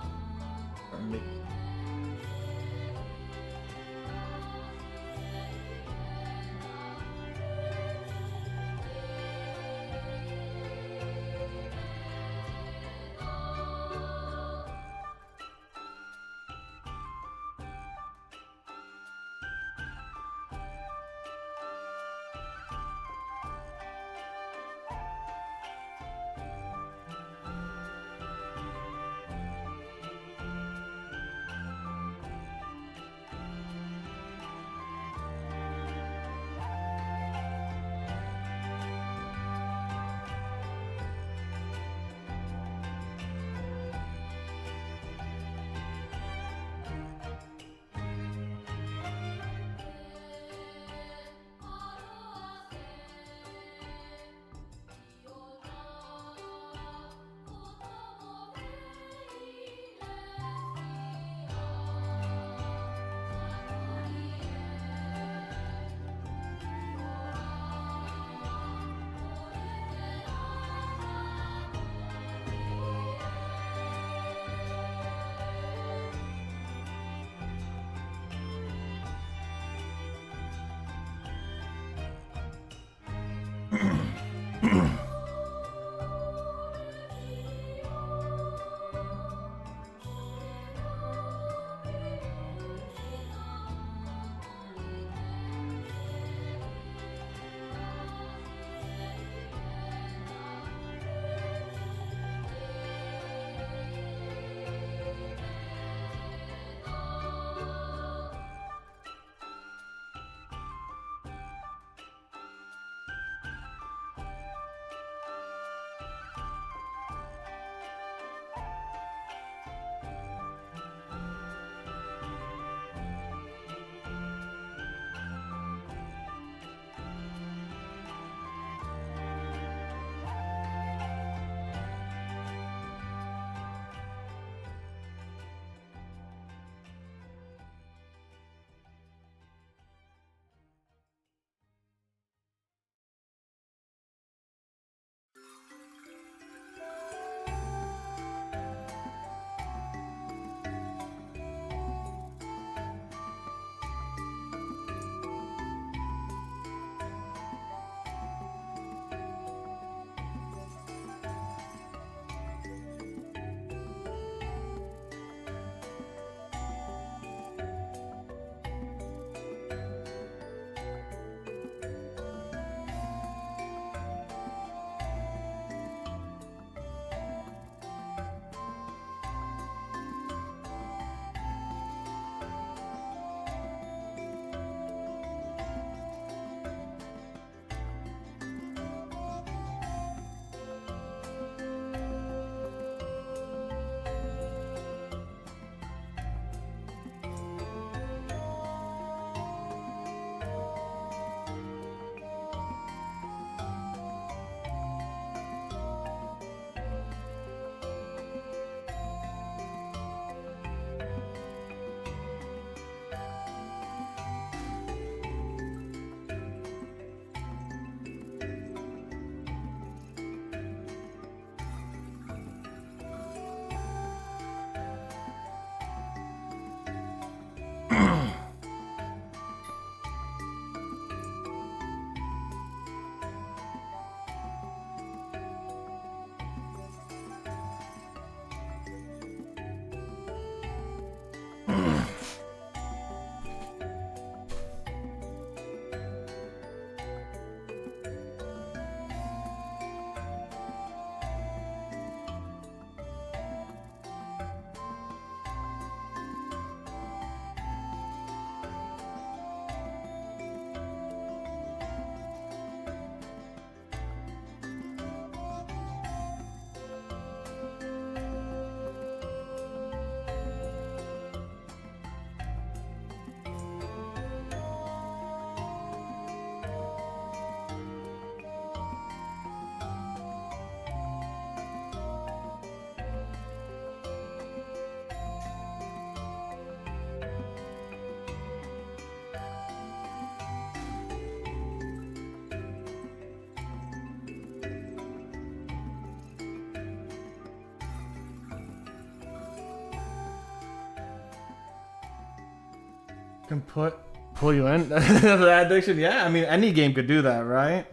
can pull you in that addiction. Yeah, I mean any game could do that, right?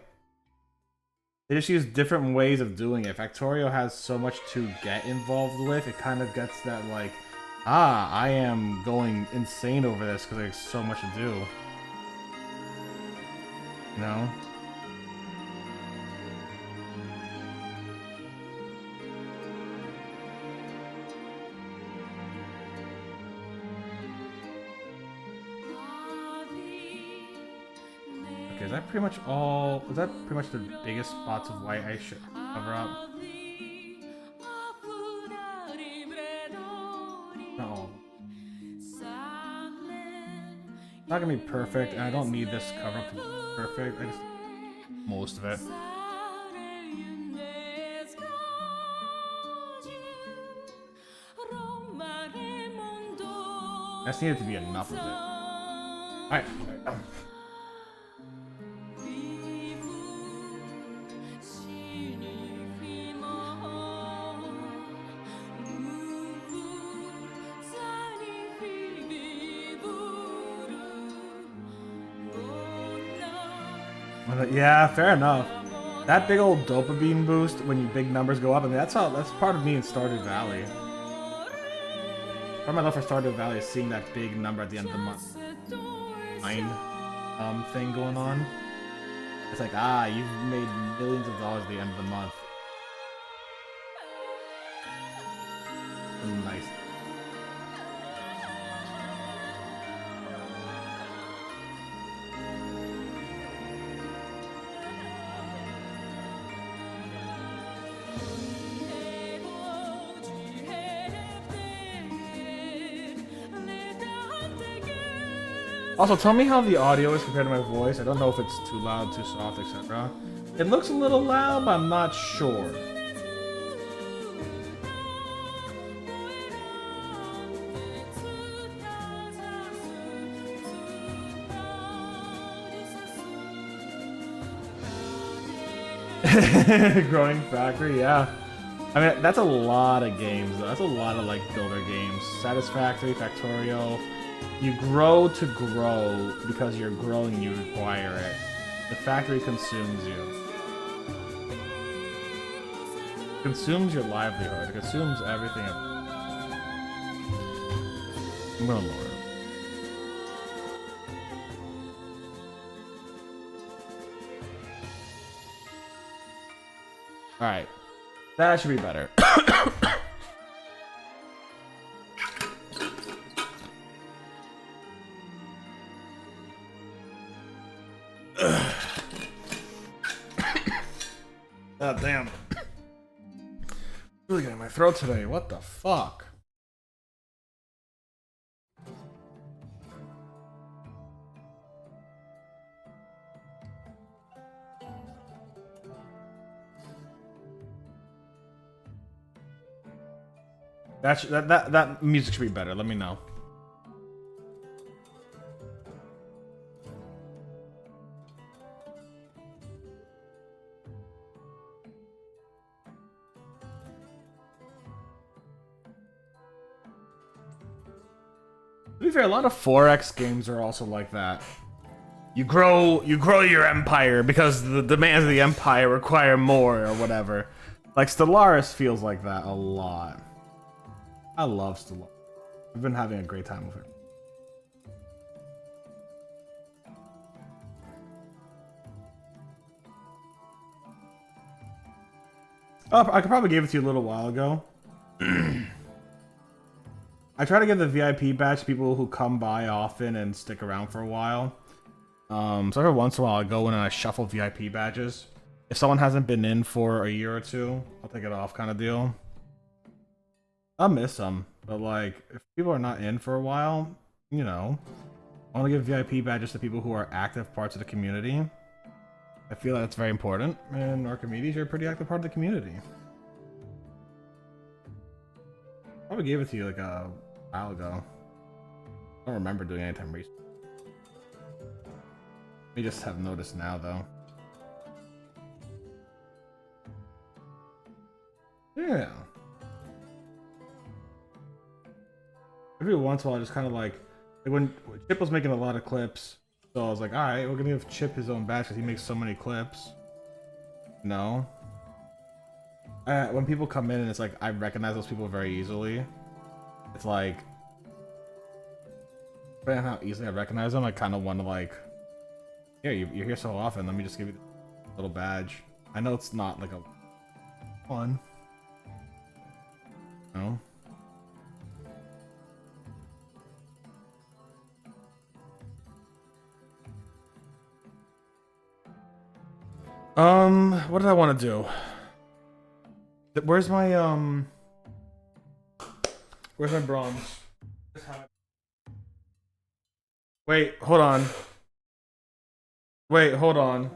They just use different ways of doing it. Factorio has so much to get involved with. It kind of gets that like, I am going insane over this because there's so much to do. You know? Okay, is that pretty much all? Is that pretty much the biggest spots of white I should cover up? No. Not gonna be perfect, and I don't need this cover up to be perfect. I just most of it. I just need it to be enough of it. Alright. Yeah, fair enough. That big old dopamine boost when you big numbers go up, I mean that's part of me in Stardew Valley. Part of my love for Stardew Valley is seeing that big number at the end of the month. Thing going on. It's like, you've made millions of dollars at the end of the month. Nice. Also, tell me how the audio is compared to my voice. I don't know if it's too loud, too soft, etc. It looks a little loud, but I'm not sure. Growing Factory, yeah. I mean, that's a lot of games, though. That's a lot of, like, builder games. Satisfactory, Factorio. You grow to grow because you're growing, you require it. The factory consumes you. It consumes your livelihood. It consumes everything. I'm gonna lower it. Alright. That should be better. God damn. Really getting my throat today. What the fuck? That music should be better. Let me know. To be fair, a lot of 4X games are also like that. You grow your empire because the demands of the empire require more or whatever. Like Stellaris feels like that a lot. I love Stellaris. I've been having a great time with it. Oh, I could probably give it to you a little while ago. I try to give the VIP badge to people who come by often and stick around for a while. So every once in a while I go in and I shuffle VIP badges. If someone hasn't been in for a year or two, I'll take it off kind of deal. I'll miss them, but like, if people are not in for a while, you know, I want to give VIP badges to people who are active parts of the community. I feel that's very important, and our communities are a pretty active part of the community. I probably gave it to you like a while ago. I don't remember doing any time recently. We just have noticed now, though. Yeah. Every once in a while, I just kind of like Like when Chip was making a lot of clips, so I was like, all right, we're gonna give Chip his own badge because he makes so many clips. No. When people come in and it's like I recognize those people very easily. It's like, depending on how easily I recognize them, I kind of want to like, here, you're here so often. Let me just give you a little badge. I know it's not like a fun. No. What did I want to do? Where's my where's my bronze? Wait, hold on. Wait, hold on.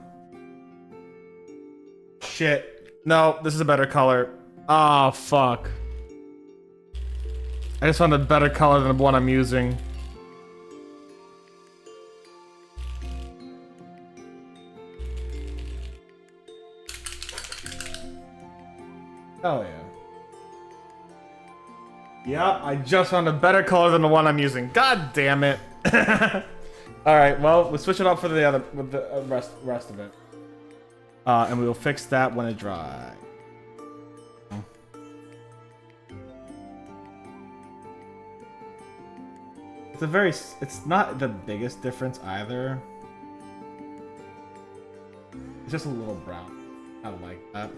Shit. No, this is a better color. Ah, fuck. I just found a better color than the one I'm using. Hell yeah. Yep, I just found a better color than the one I'm using. God damn it. Alright, well, we'll switch it up for the other with the rest of it. And we will fix that when it dries. It's not the biggest difference either. It's just a little brown. I like that.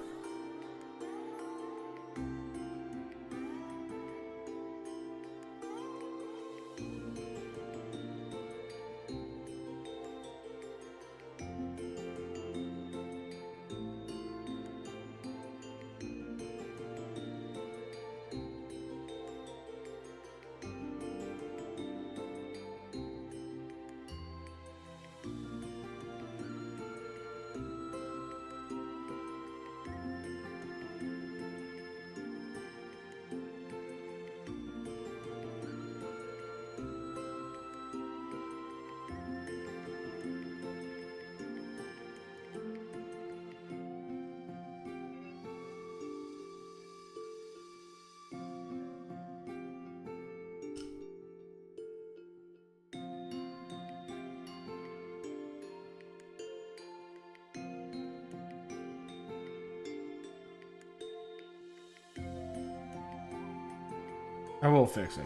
I will fix it.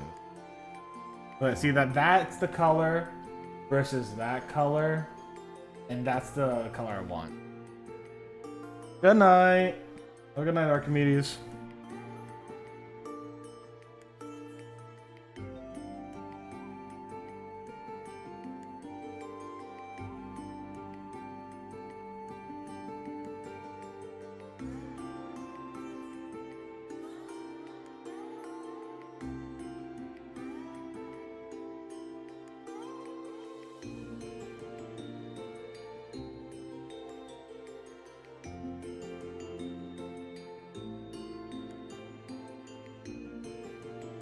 But see that's the color versus that color, and that's the color I want. Good night. Have a good night, Archimedes.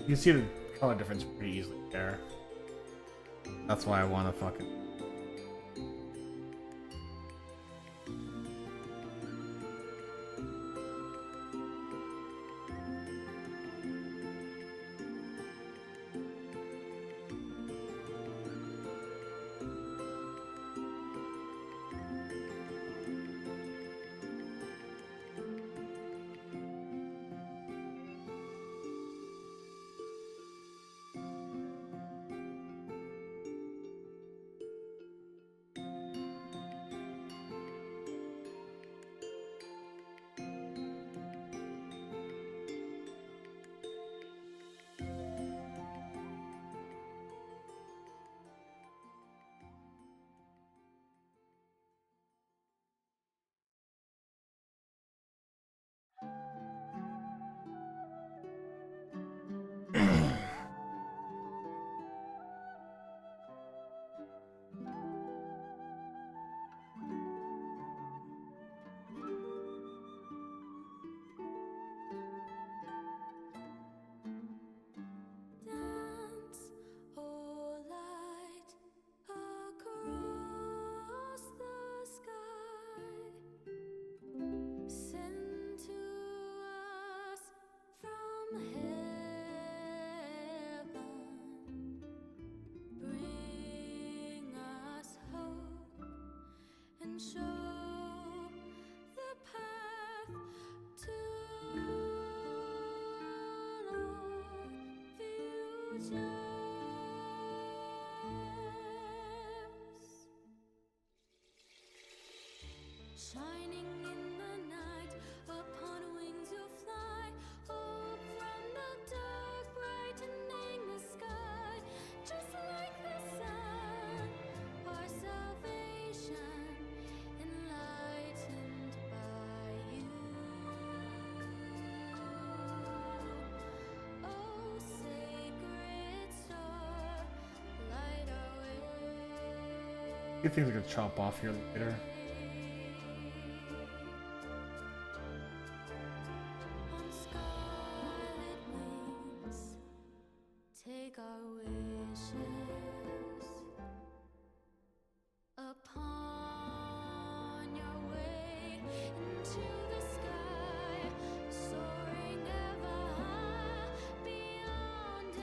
You can see the color difference pretty easily there. That's why I want to fucking... Bring Shining in the night, upon wings you'll fly. Hope from the dark, brightening the sky. Just like the sun, our salvation, enlightened by you. Oh, sacred star, light our way. Get things I could chop off here later. On scarlet wings, take our wishes upon your way into the sky, soaring ever high, beyond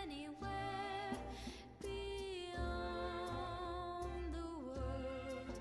anywhere, beyond the world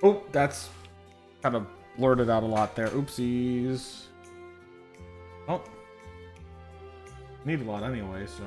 Oh, that's kind of blurted out a lot there. Oopsies. Oh. Need a lot anyway, so.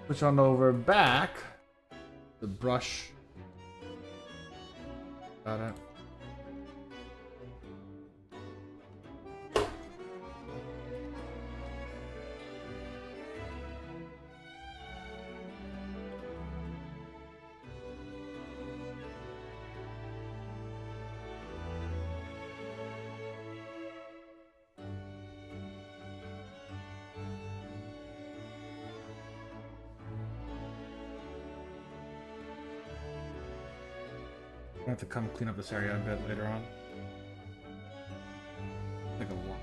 Switch on over back. The brush. Got it. I have to come clean up this area a bit later on. Take a walk.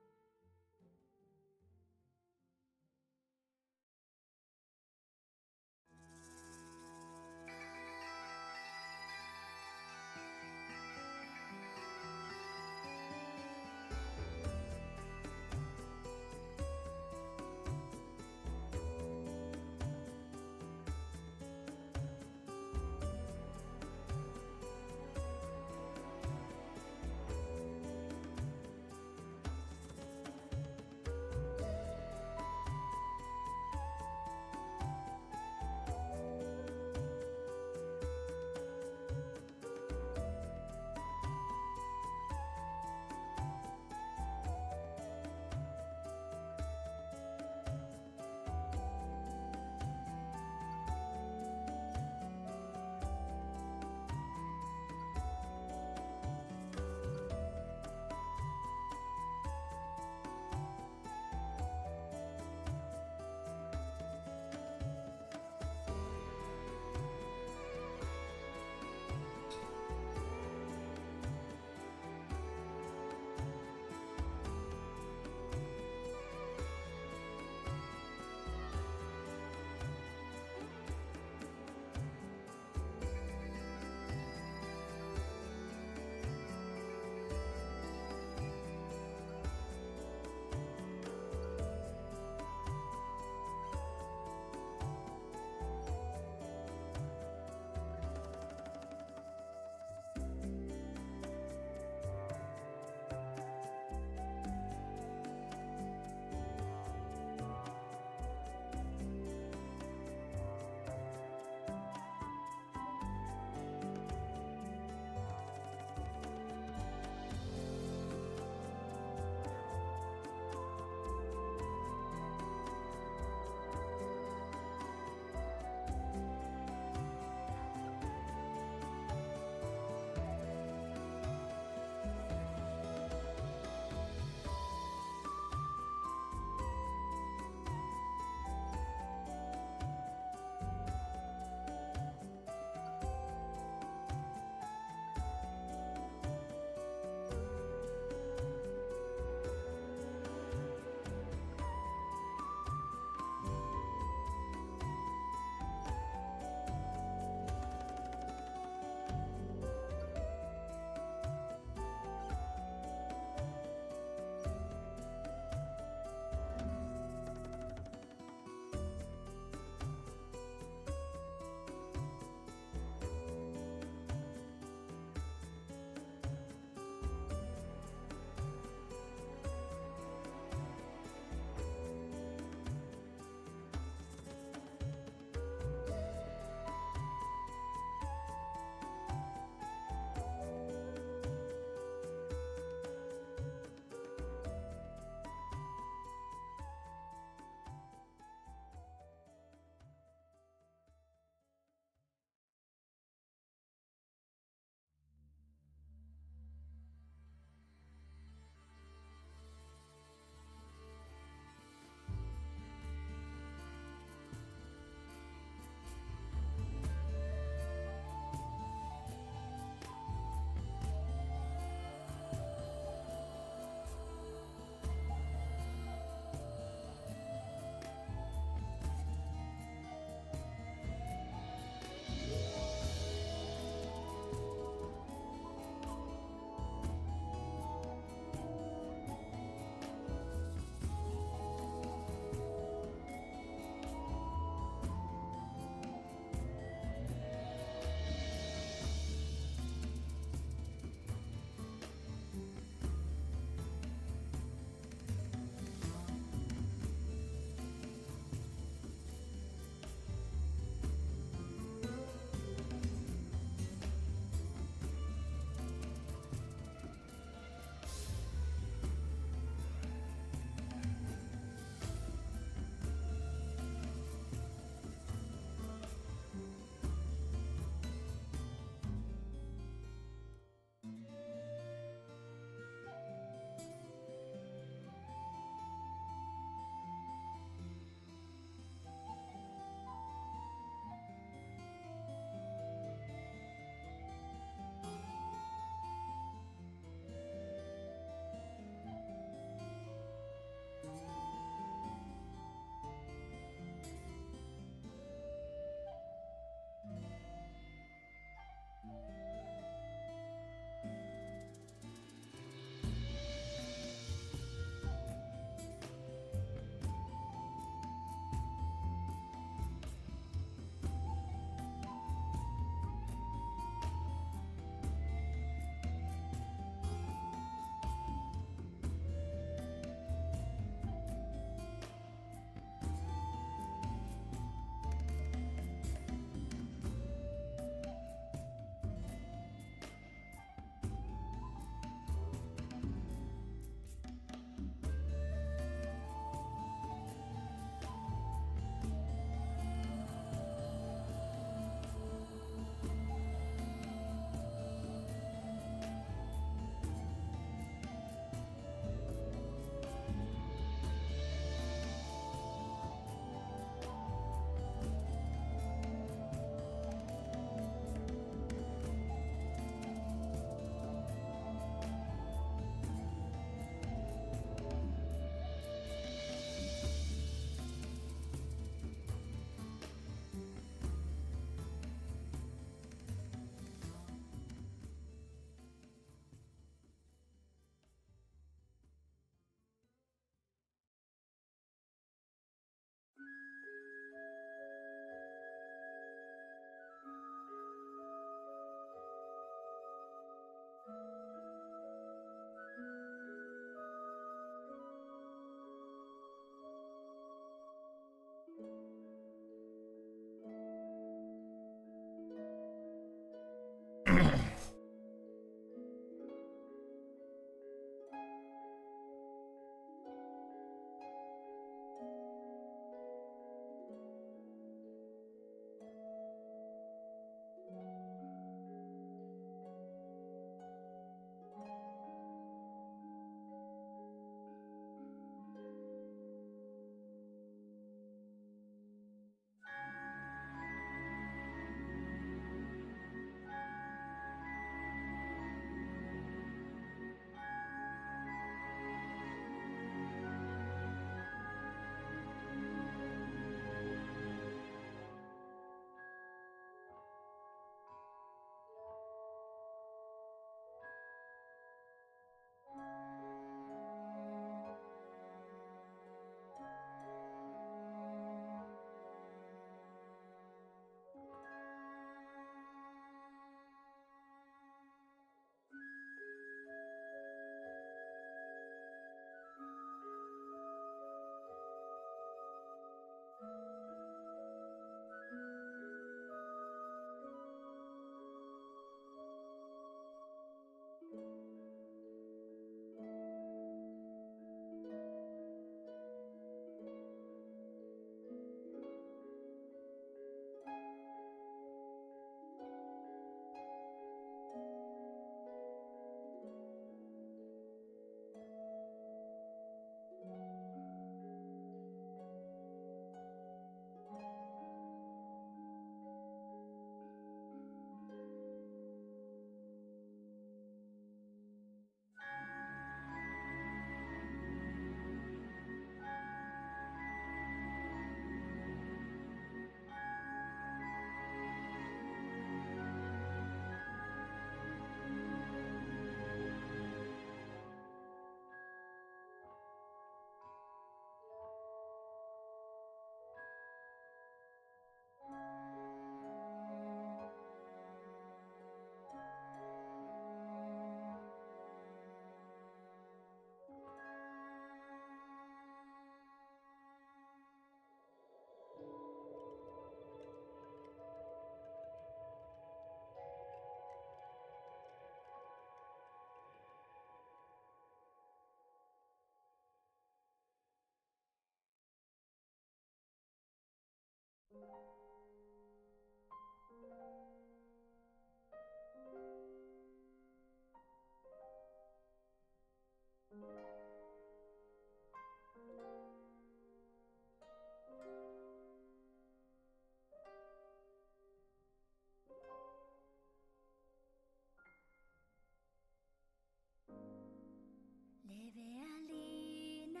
レベアリーナ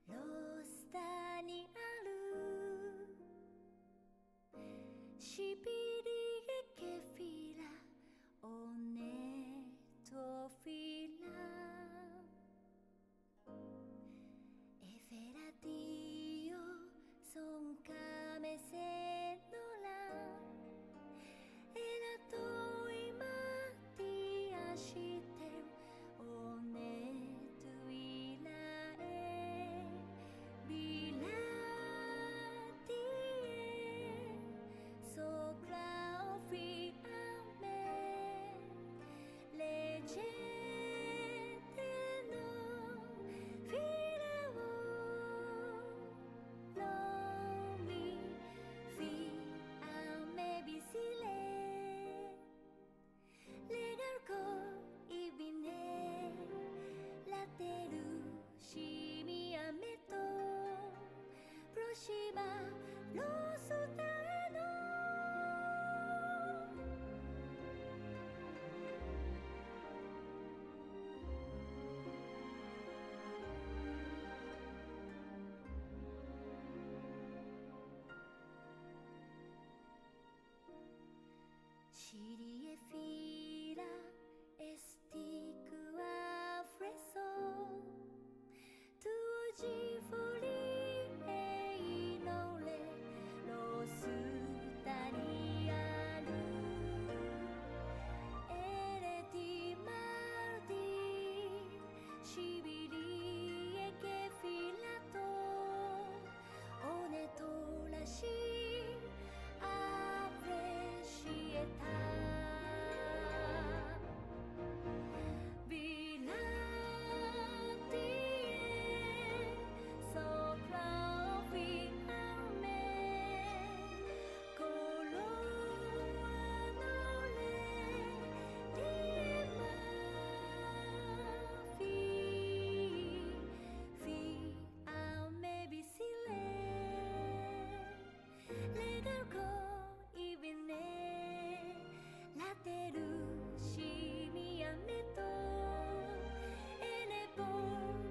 ロースターにあるシビリエケフィラオネトフィラエフェラディオソンカメセノラエラトイマティアシテルオネトイラエビラティエソクラオフィアメレジェテノフィラオロミフィアメビシレレガルコイビネラテルシミアメトプロシマロスタエノシリエフィラエスティクアフレソトゥオジフォリエイノレロスタリアルエレティマルディシビリエケフィラトオネトラシアプレシエタビラティエソクラオフィアメコロアノレリエマフィアメビシレレガルコイビネラテルシミアメトエネポ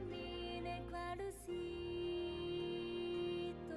ミネクアルシト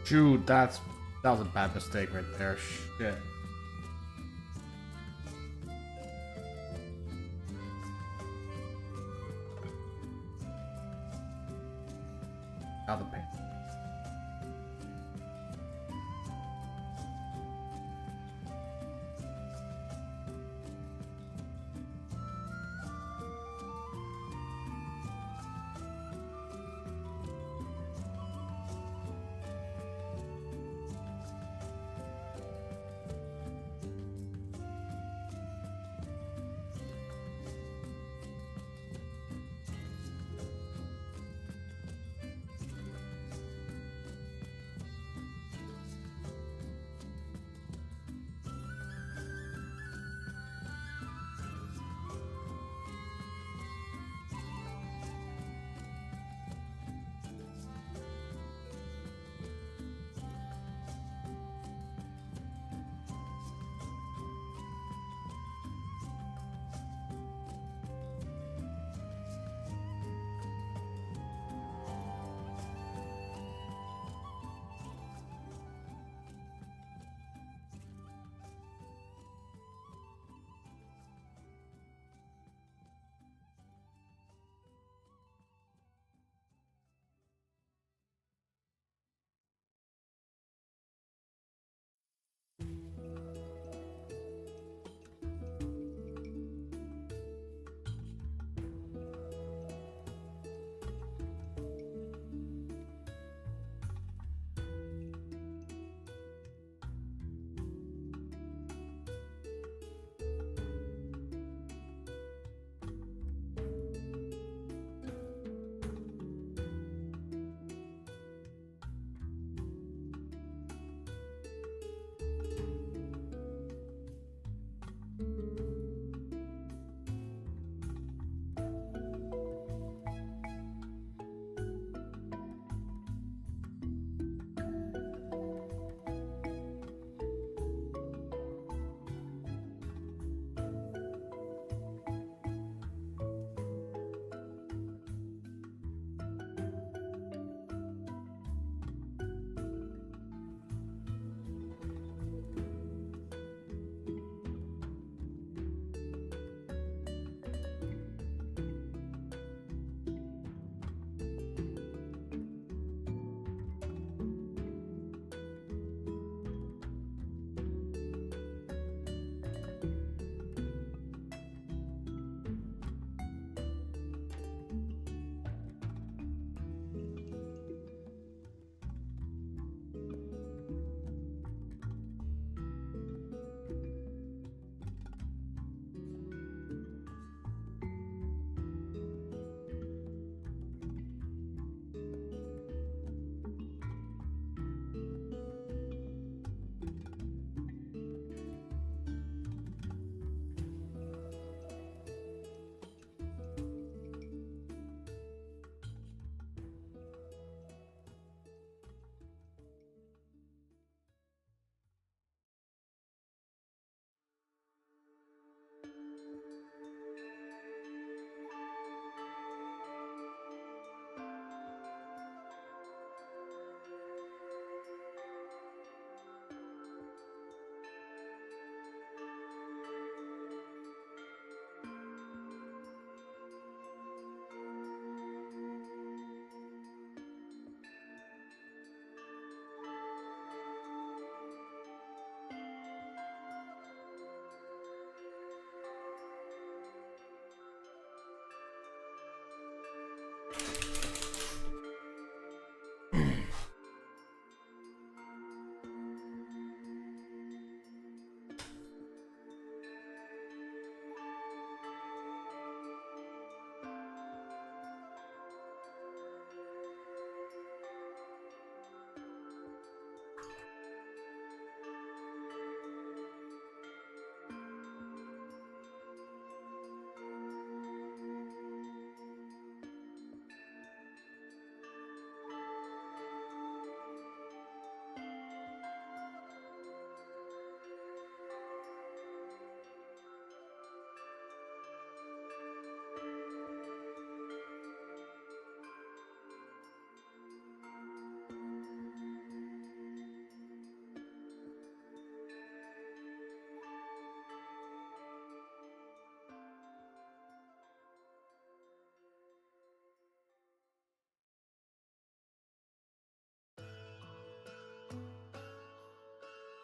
Shoot, that was a bad mistake right there. Shit. Now the paint.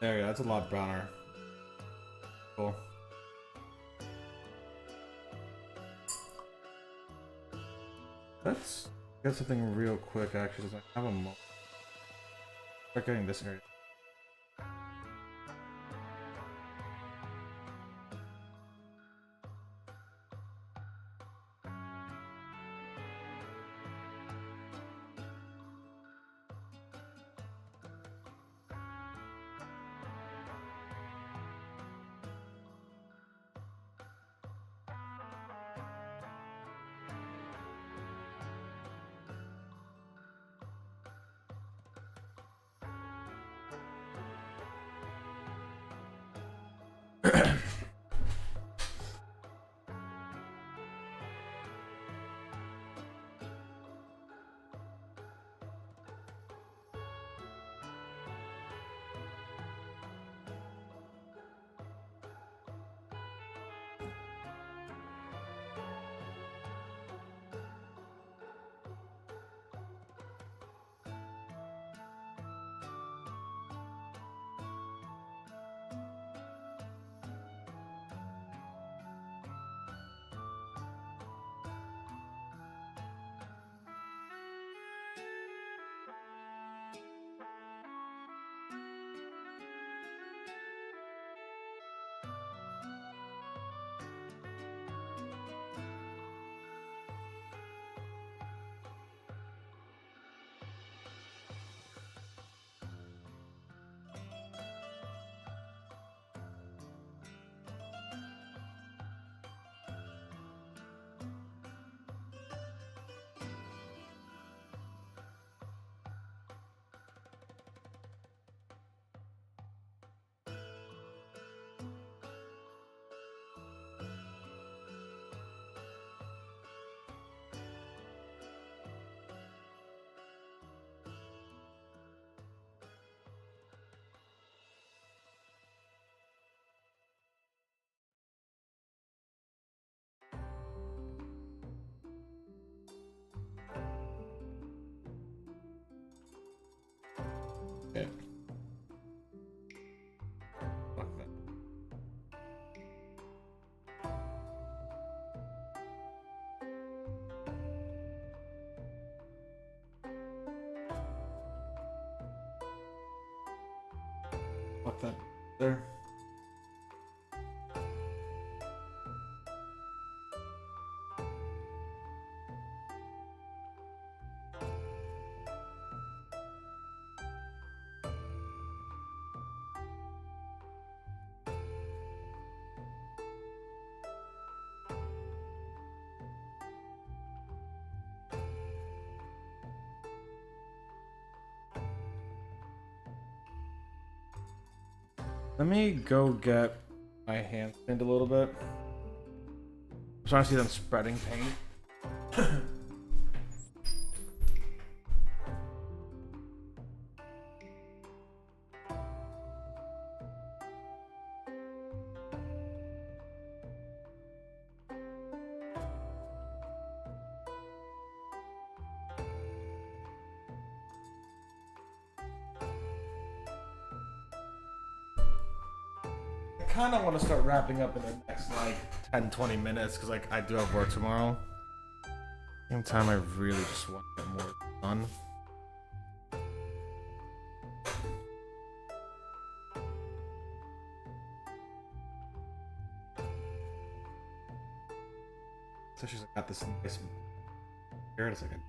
There you go. That's a lot browner. Cool. Let's get something real quick. Actually, does I have a moment? Start getting this area. Okay. Fuck that. Fuck that. There. Let me go get my hand thinned a little bit. I'm trying to see them spreading paint. I kind of want to start wrapping up in the next like 10-20 minutes because like I do have work tomorrow. Same time, I really just want to get more done. So she's got this nice. Here in a second.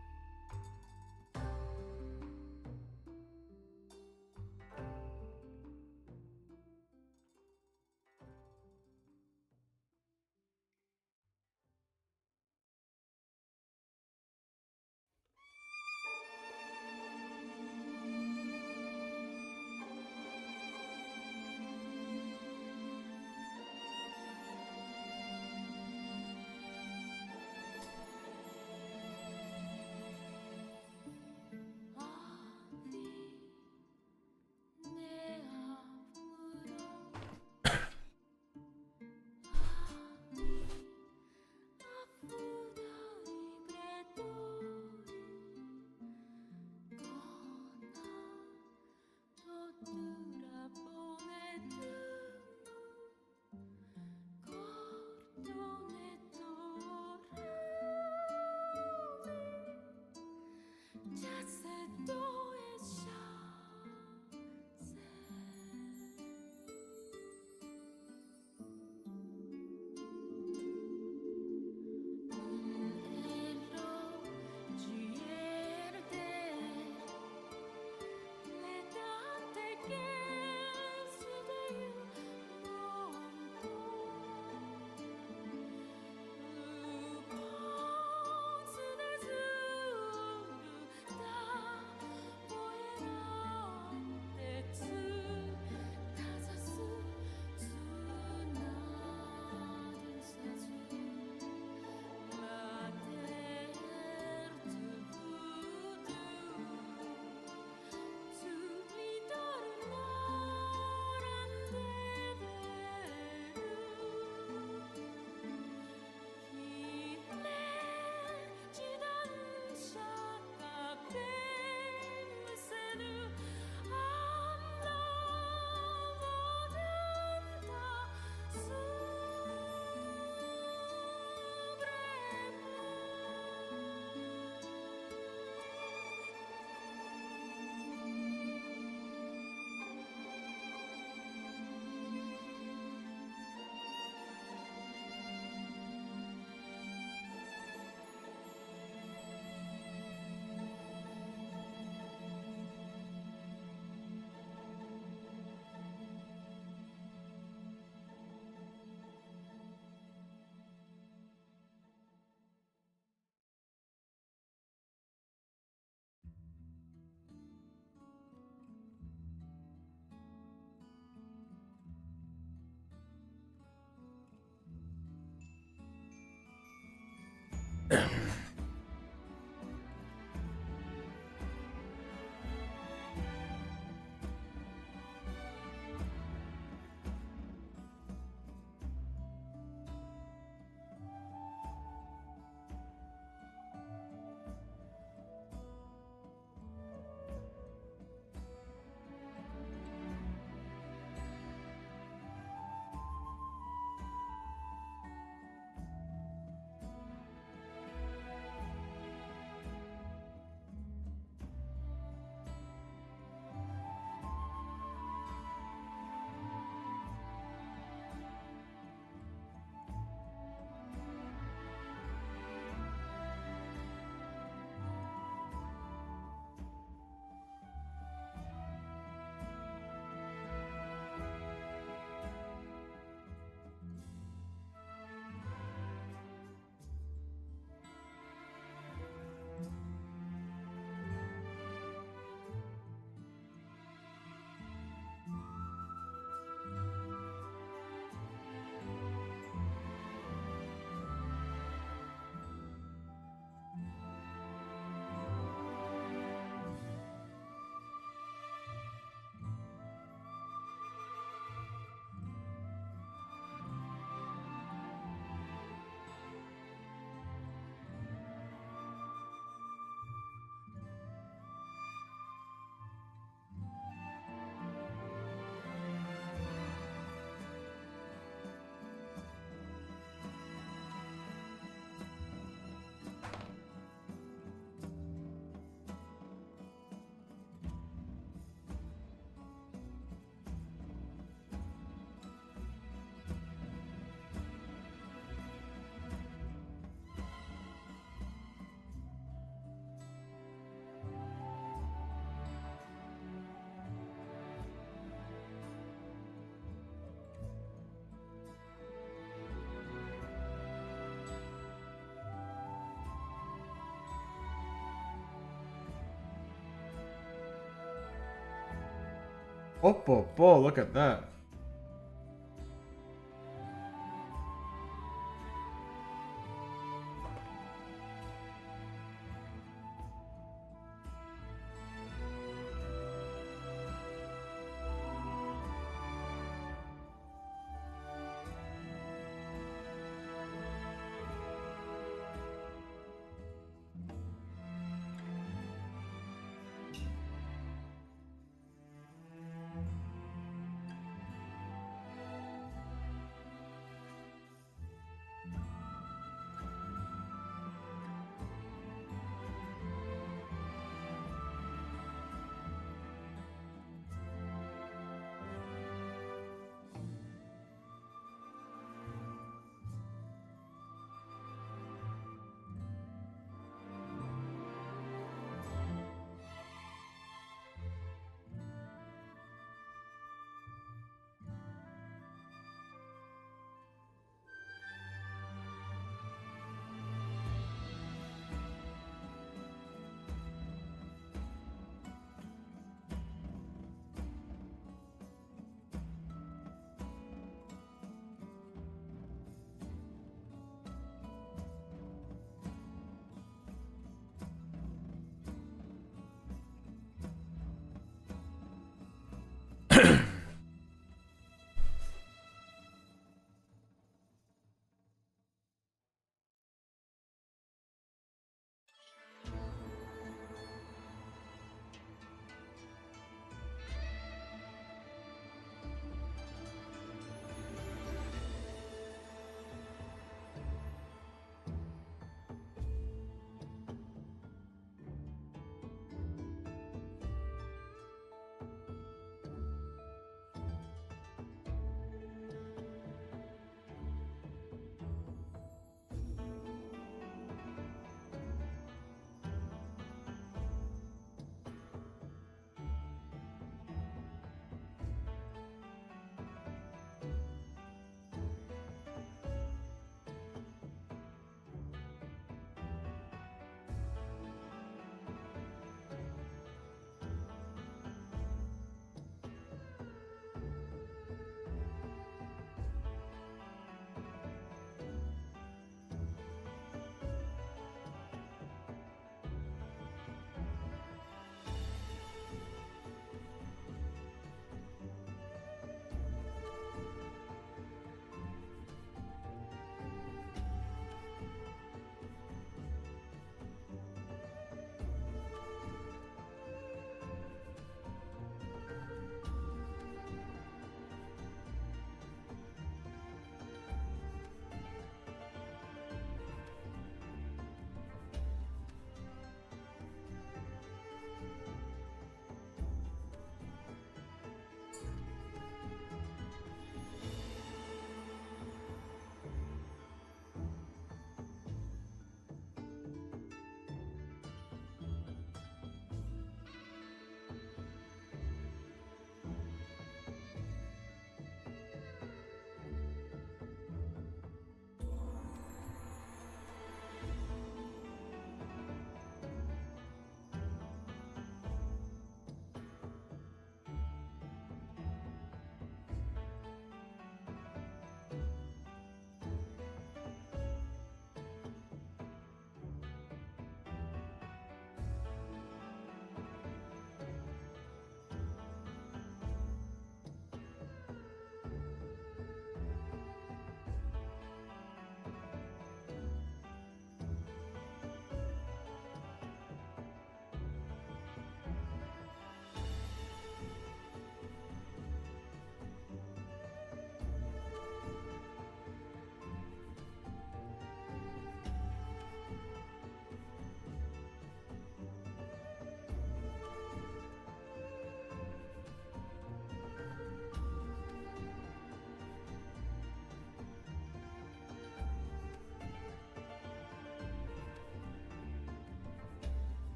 Oh, look at that.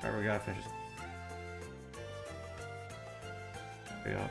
Alright, we gotta finish this. There we go.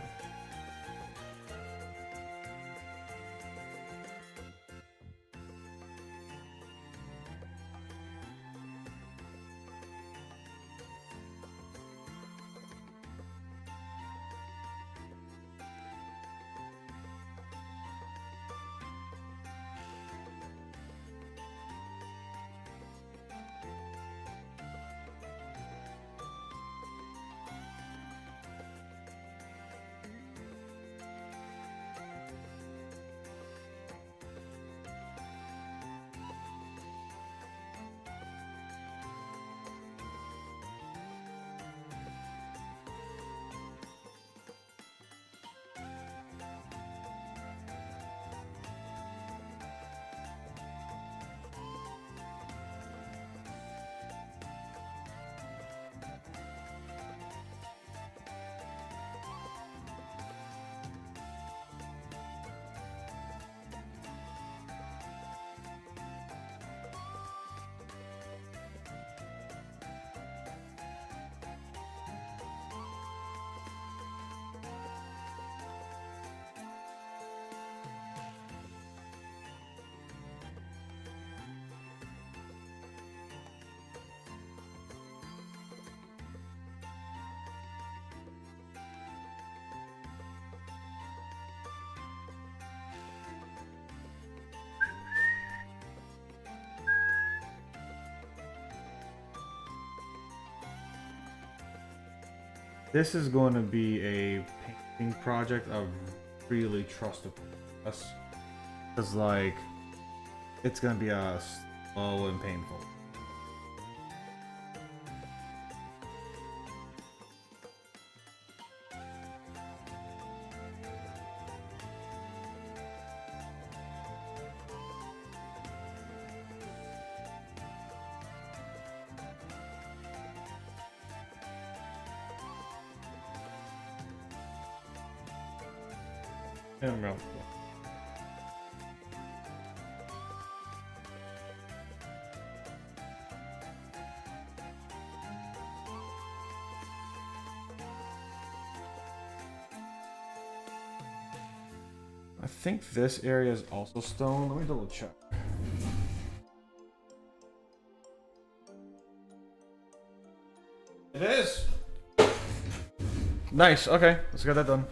This is going to be a painting project of really trust us. Because, like, it's going to be slow and painful. Emerald. I think this area is also stone. Let me double check. It is. Nice. Okay, let's get that done.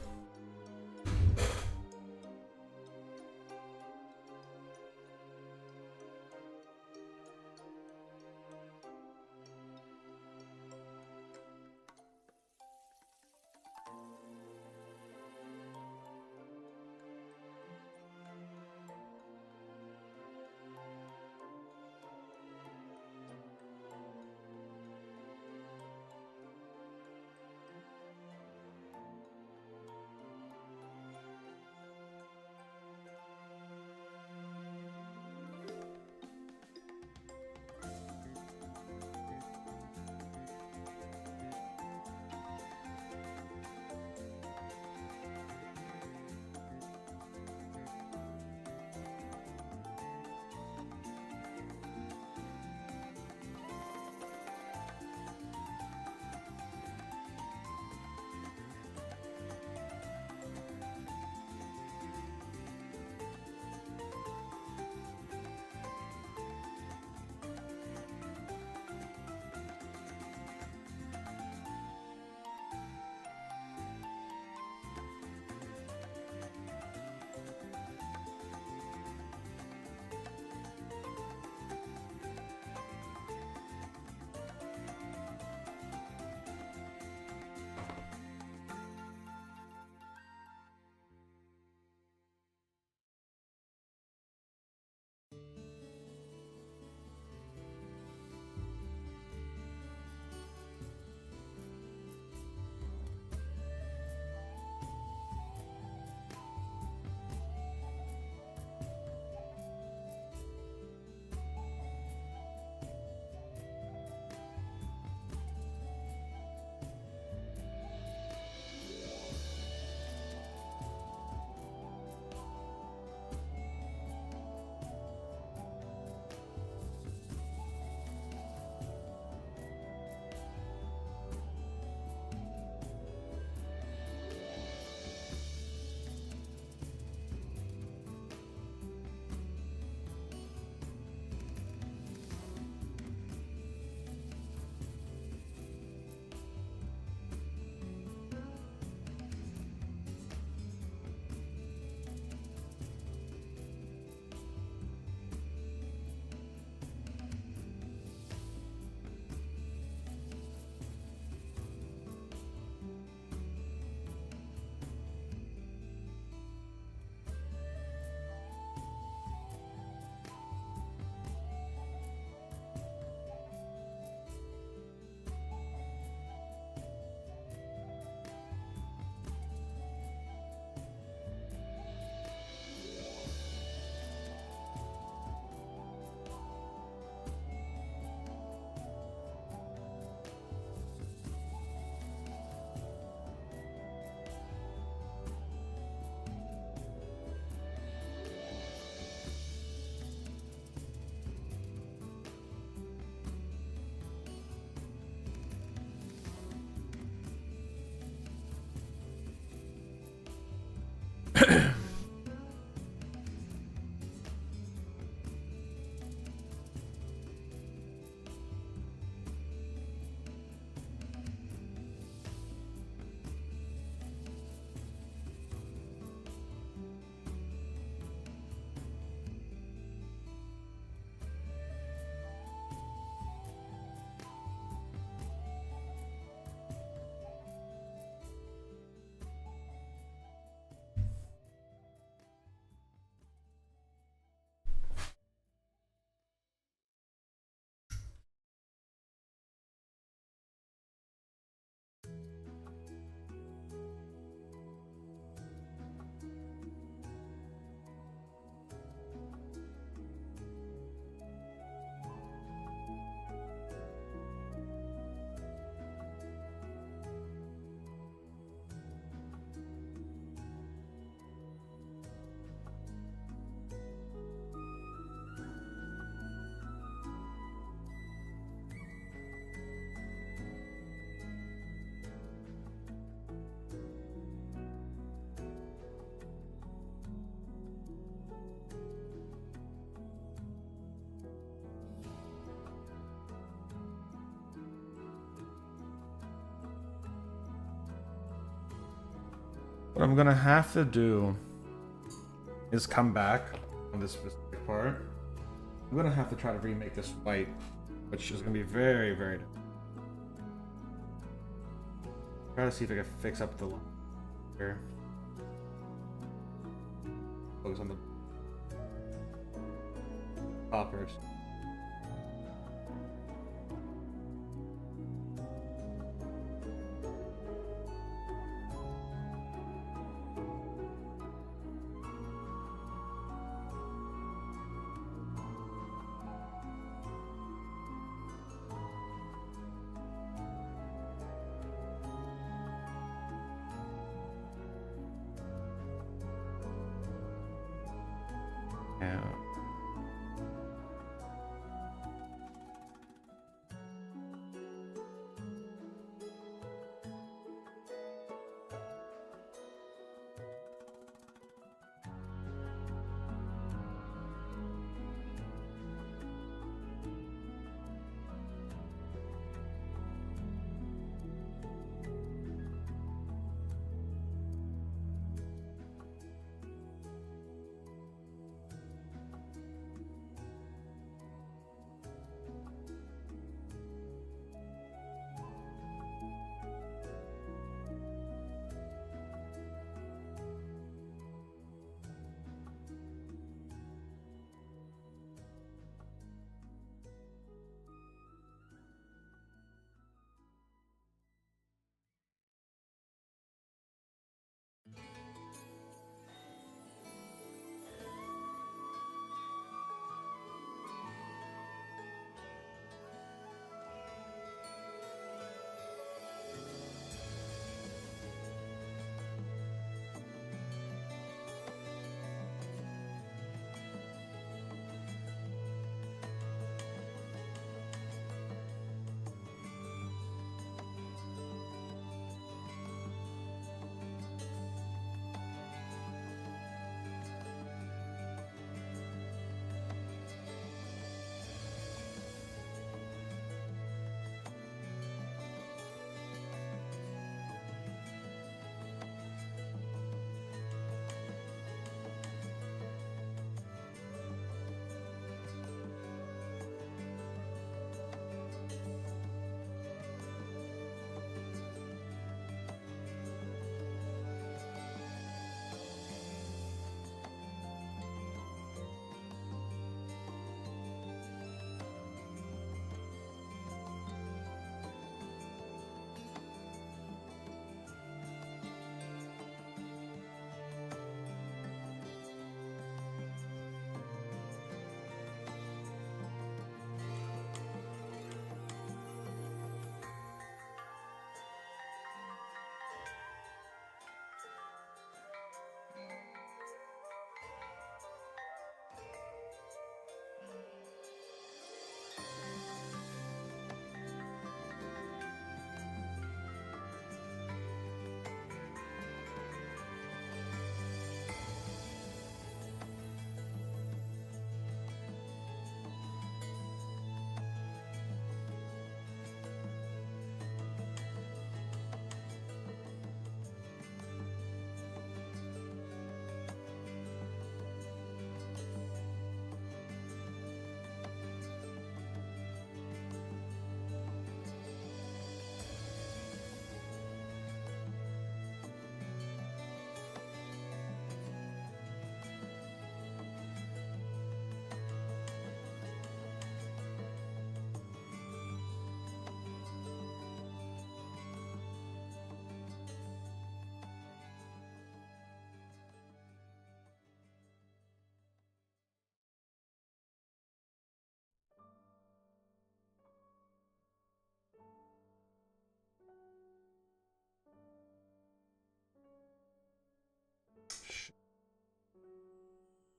What I'm gonna have to do is come back on this specific part. I'm gonna have to try to remake this white, which is gonna be very, very difficult. Try to see if I can fix up the line here. Focus on the poppers. Yeah.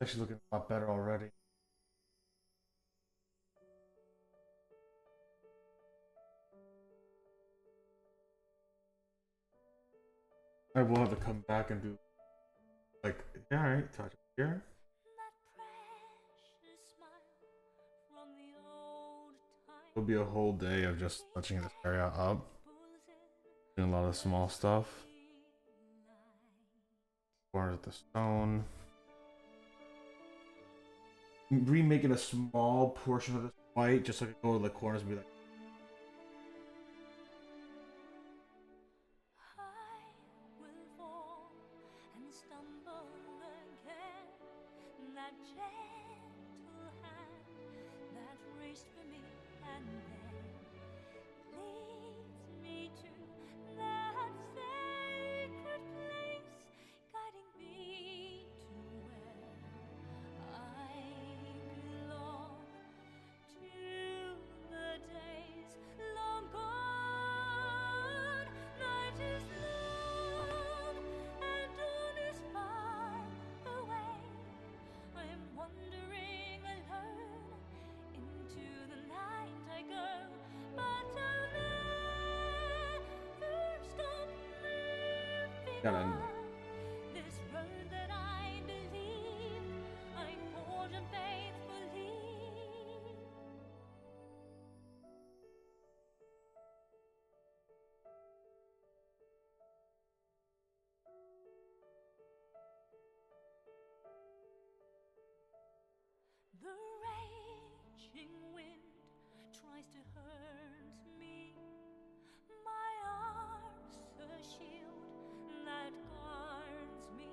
Actually looking a lot better already. I will have to come back and do like, yeah, alright, touch here. That precious smile from the old time. It'll be a whole day of just touching this area up. Doing a lot of small stuff. Corners of the stone. Remaking a small portion of this white just so I can go to the corners and be like, I will fall and stumble again. That gentle hand that reached for me and then leads me to that sacred place, guiding me to where I belong, to the days long gone. Night is long and dawn is far away. I'm wandering alone, into the night I go, but I'll never stop moving Gotta- on. This road that I believe I forge faithfully. The raging wind tries to hurt me. My arms a shield that guards me.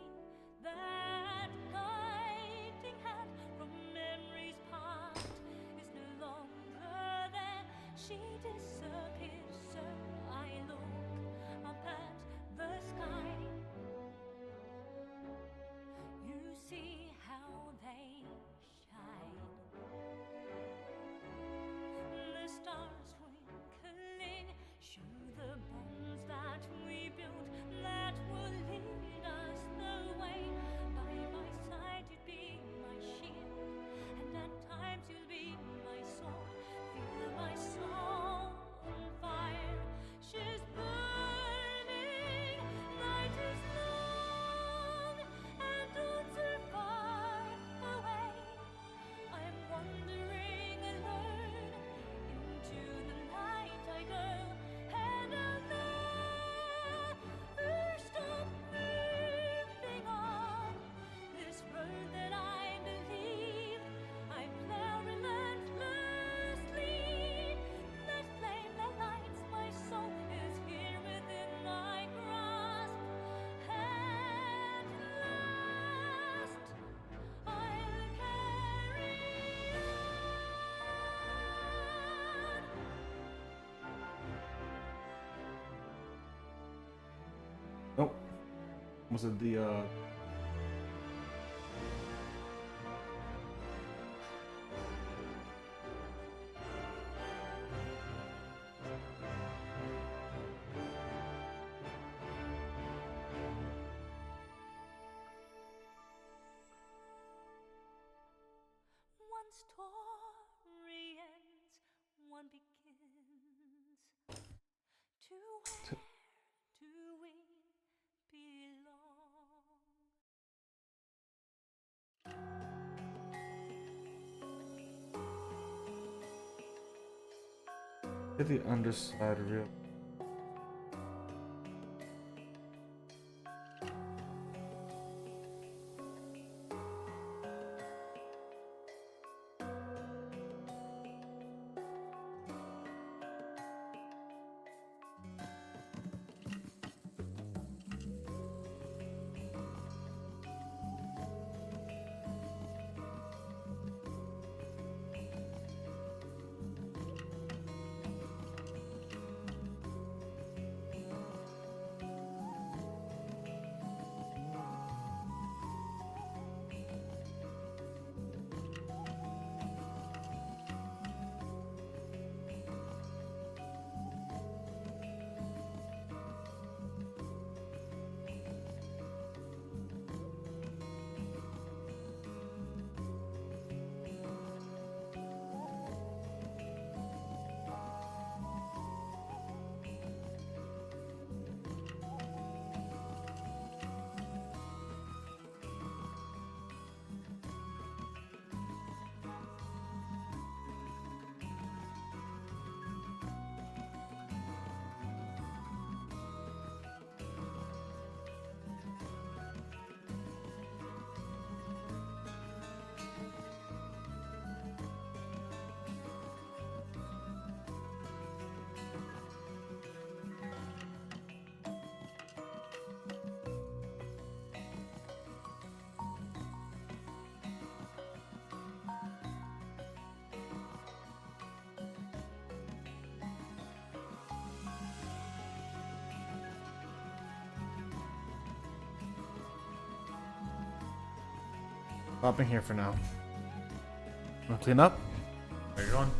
That guiding hand from memories past is no longer there. She disappears, so I look up at the sky. You see how they shine. The stars twinkling show the bonds that we built that will lead us the way. By my side you'd be my shield, and at times you'll be my sword. Feel my soul on fire, she's burning. Night is long and dawn so far away. I'm wandering alone, into the night I go, and I'll never stop moving on. This road that I believe I plow relentlessly. That flame that lights my soul is here within my grasp. At last, I'll carry on. nope. Was it the One story ends, one begins. To where do we belong? get the underside real? Stopping here for now. Wanna clean up? Where you going?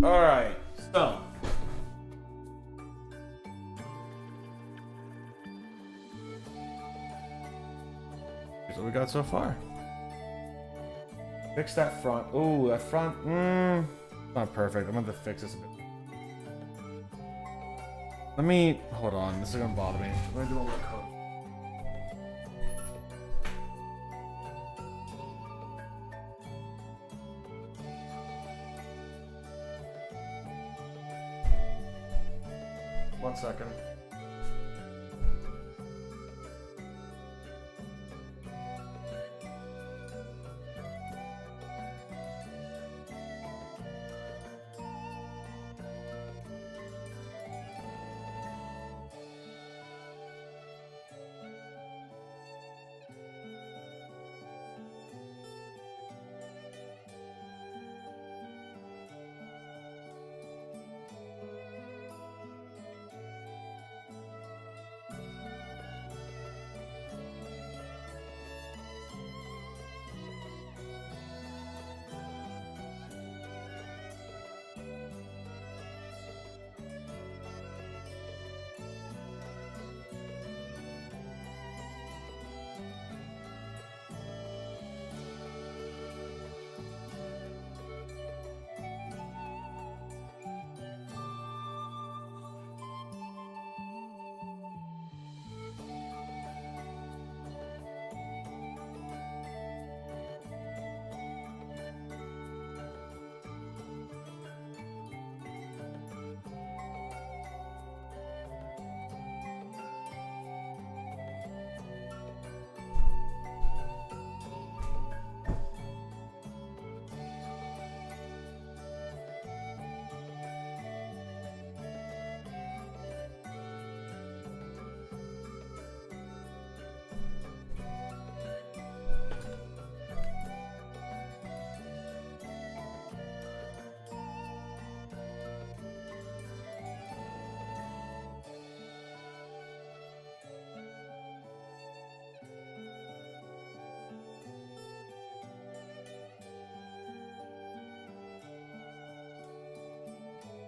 Alright, so. Here's what we got so far. Fix that front. Ooh, that front. Not perfect. I'm going to fix this a bit. Let me. Hold on. This is going to bother me. I'm going to do a little code. One second.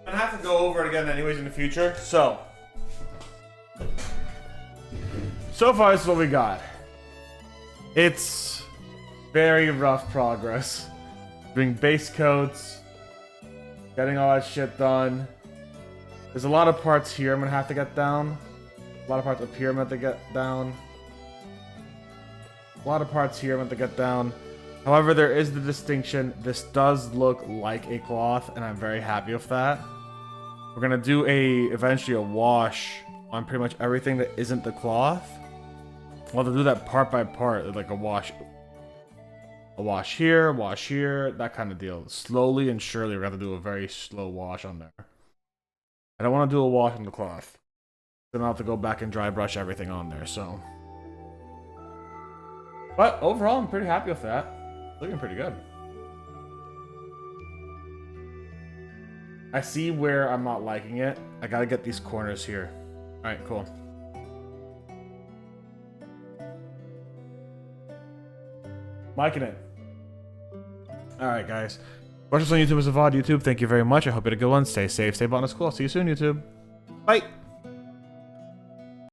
I'm gonna have to go over it again anyways in the future. So far this is what we got. It's very rough progress. Doing base coats, getting all that shit done. There's a lot of parts here I'm gonna have to get down. A lot of parts up here I'm gonna have to get down. A lot of parts here I'm gonna have to get down. However, there is the distinction. This does look like a cloth, and I'm very happy with that. We're gonna do eventually a wash on pretty much everything that isn't the cloth. We'll have to do that part by part, like a wash here, that kind of deal. Slowly and surely, we're gonna have to do a very slow wash on there. I don't want to do a wash on the cloth. Then I'll have to go back and dry brush everything on there, so. But overall, I'm pretty happy with that. Looking pretty good. I see where I'm not liking it. I gotta get these corners here. Alright, cool. Liking it. Alright, guys. Watch us on YouTube as a VOD. YouTube, thank you very much. I hope you had a good one. Stay safe, stay Botanist Cool. See you soon, YouTube. Bye!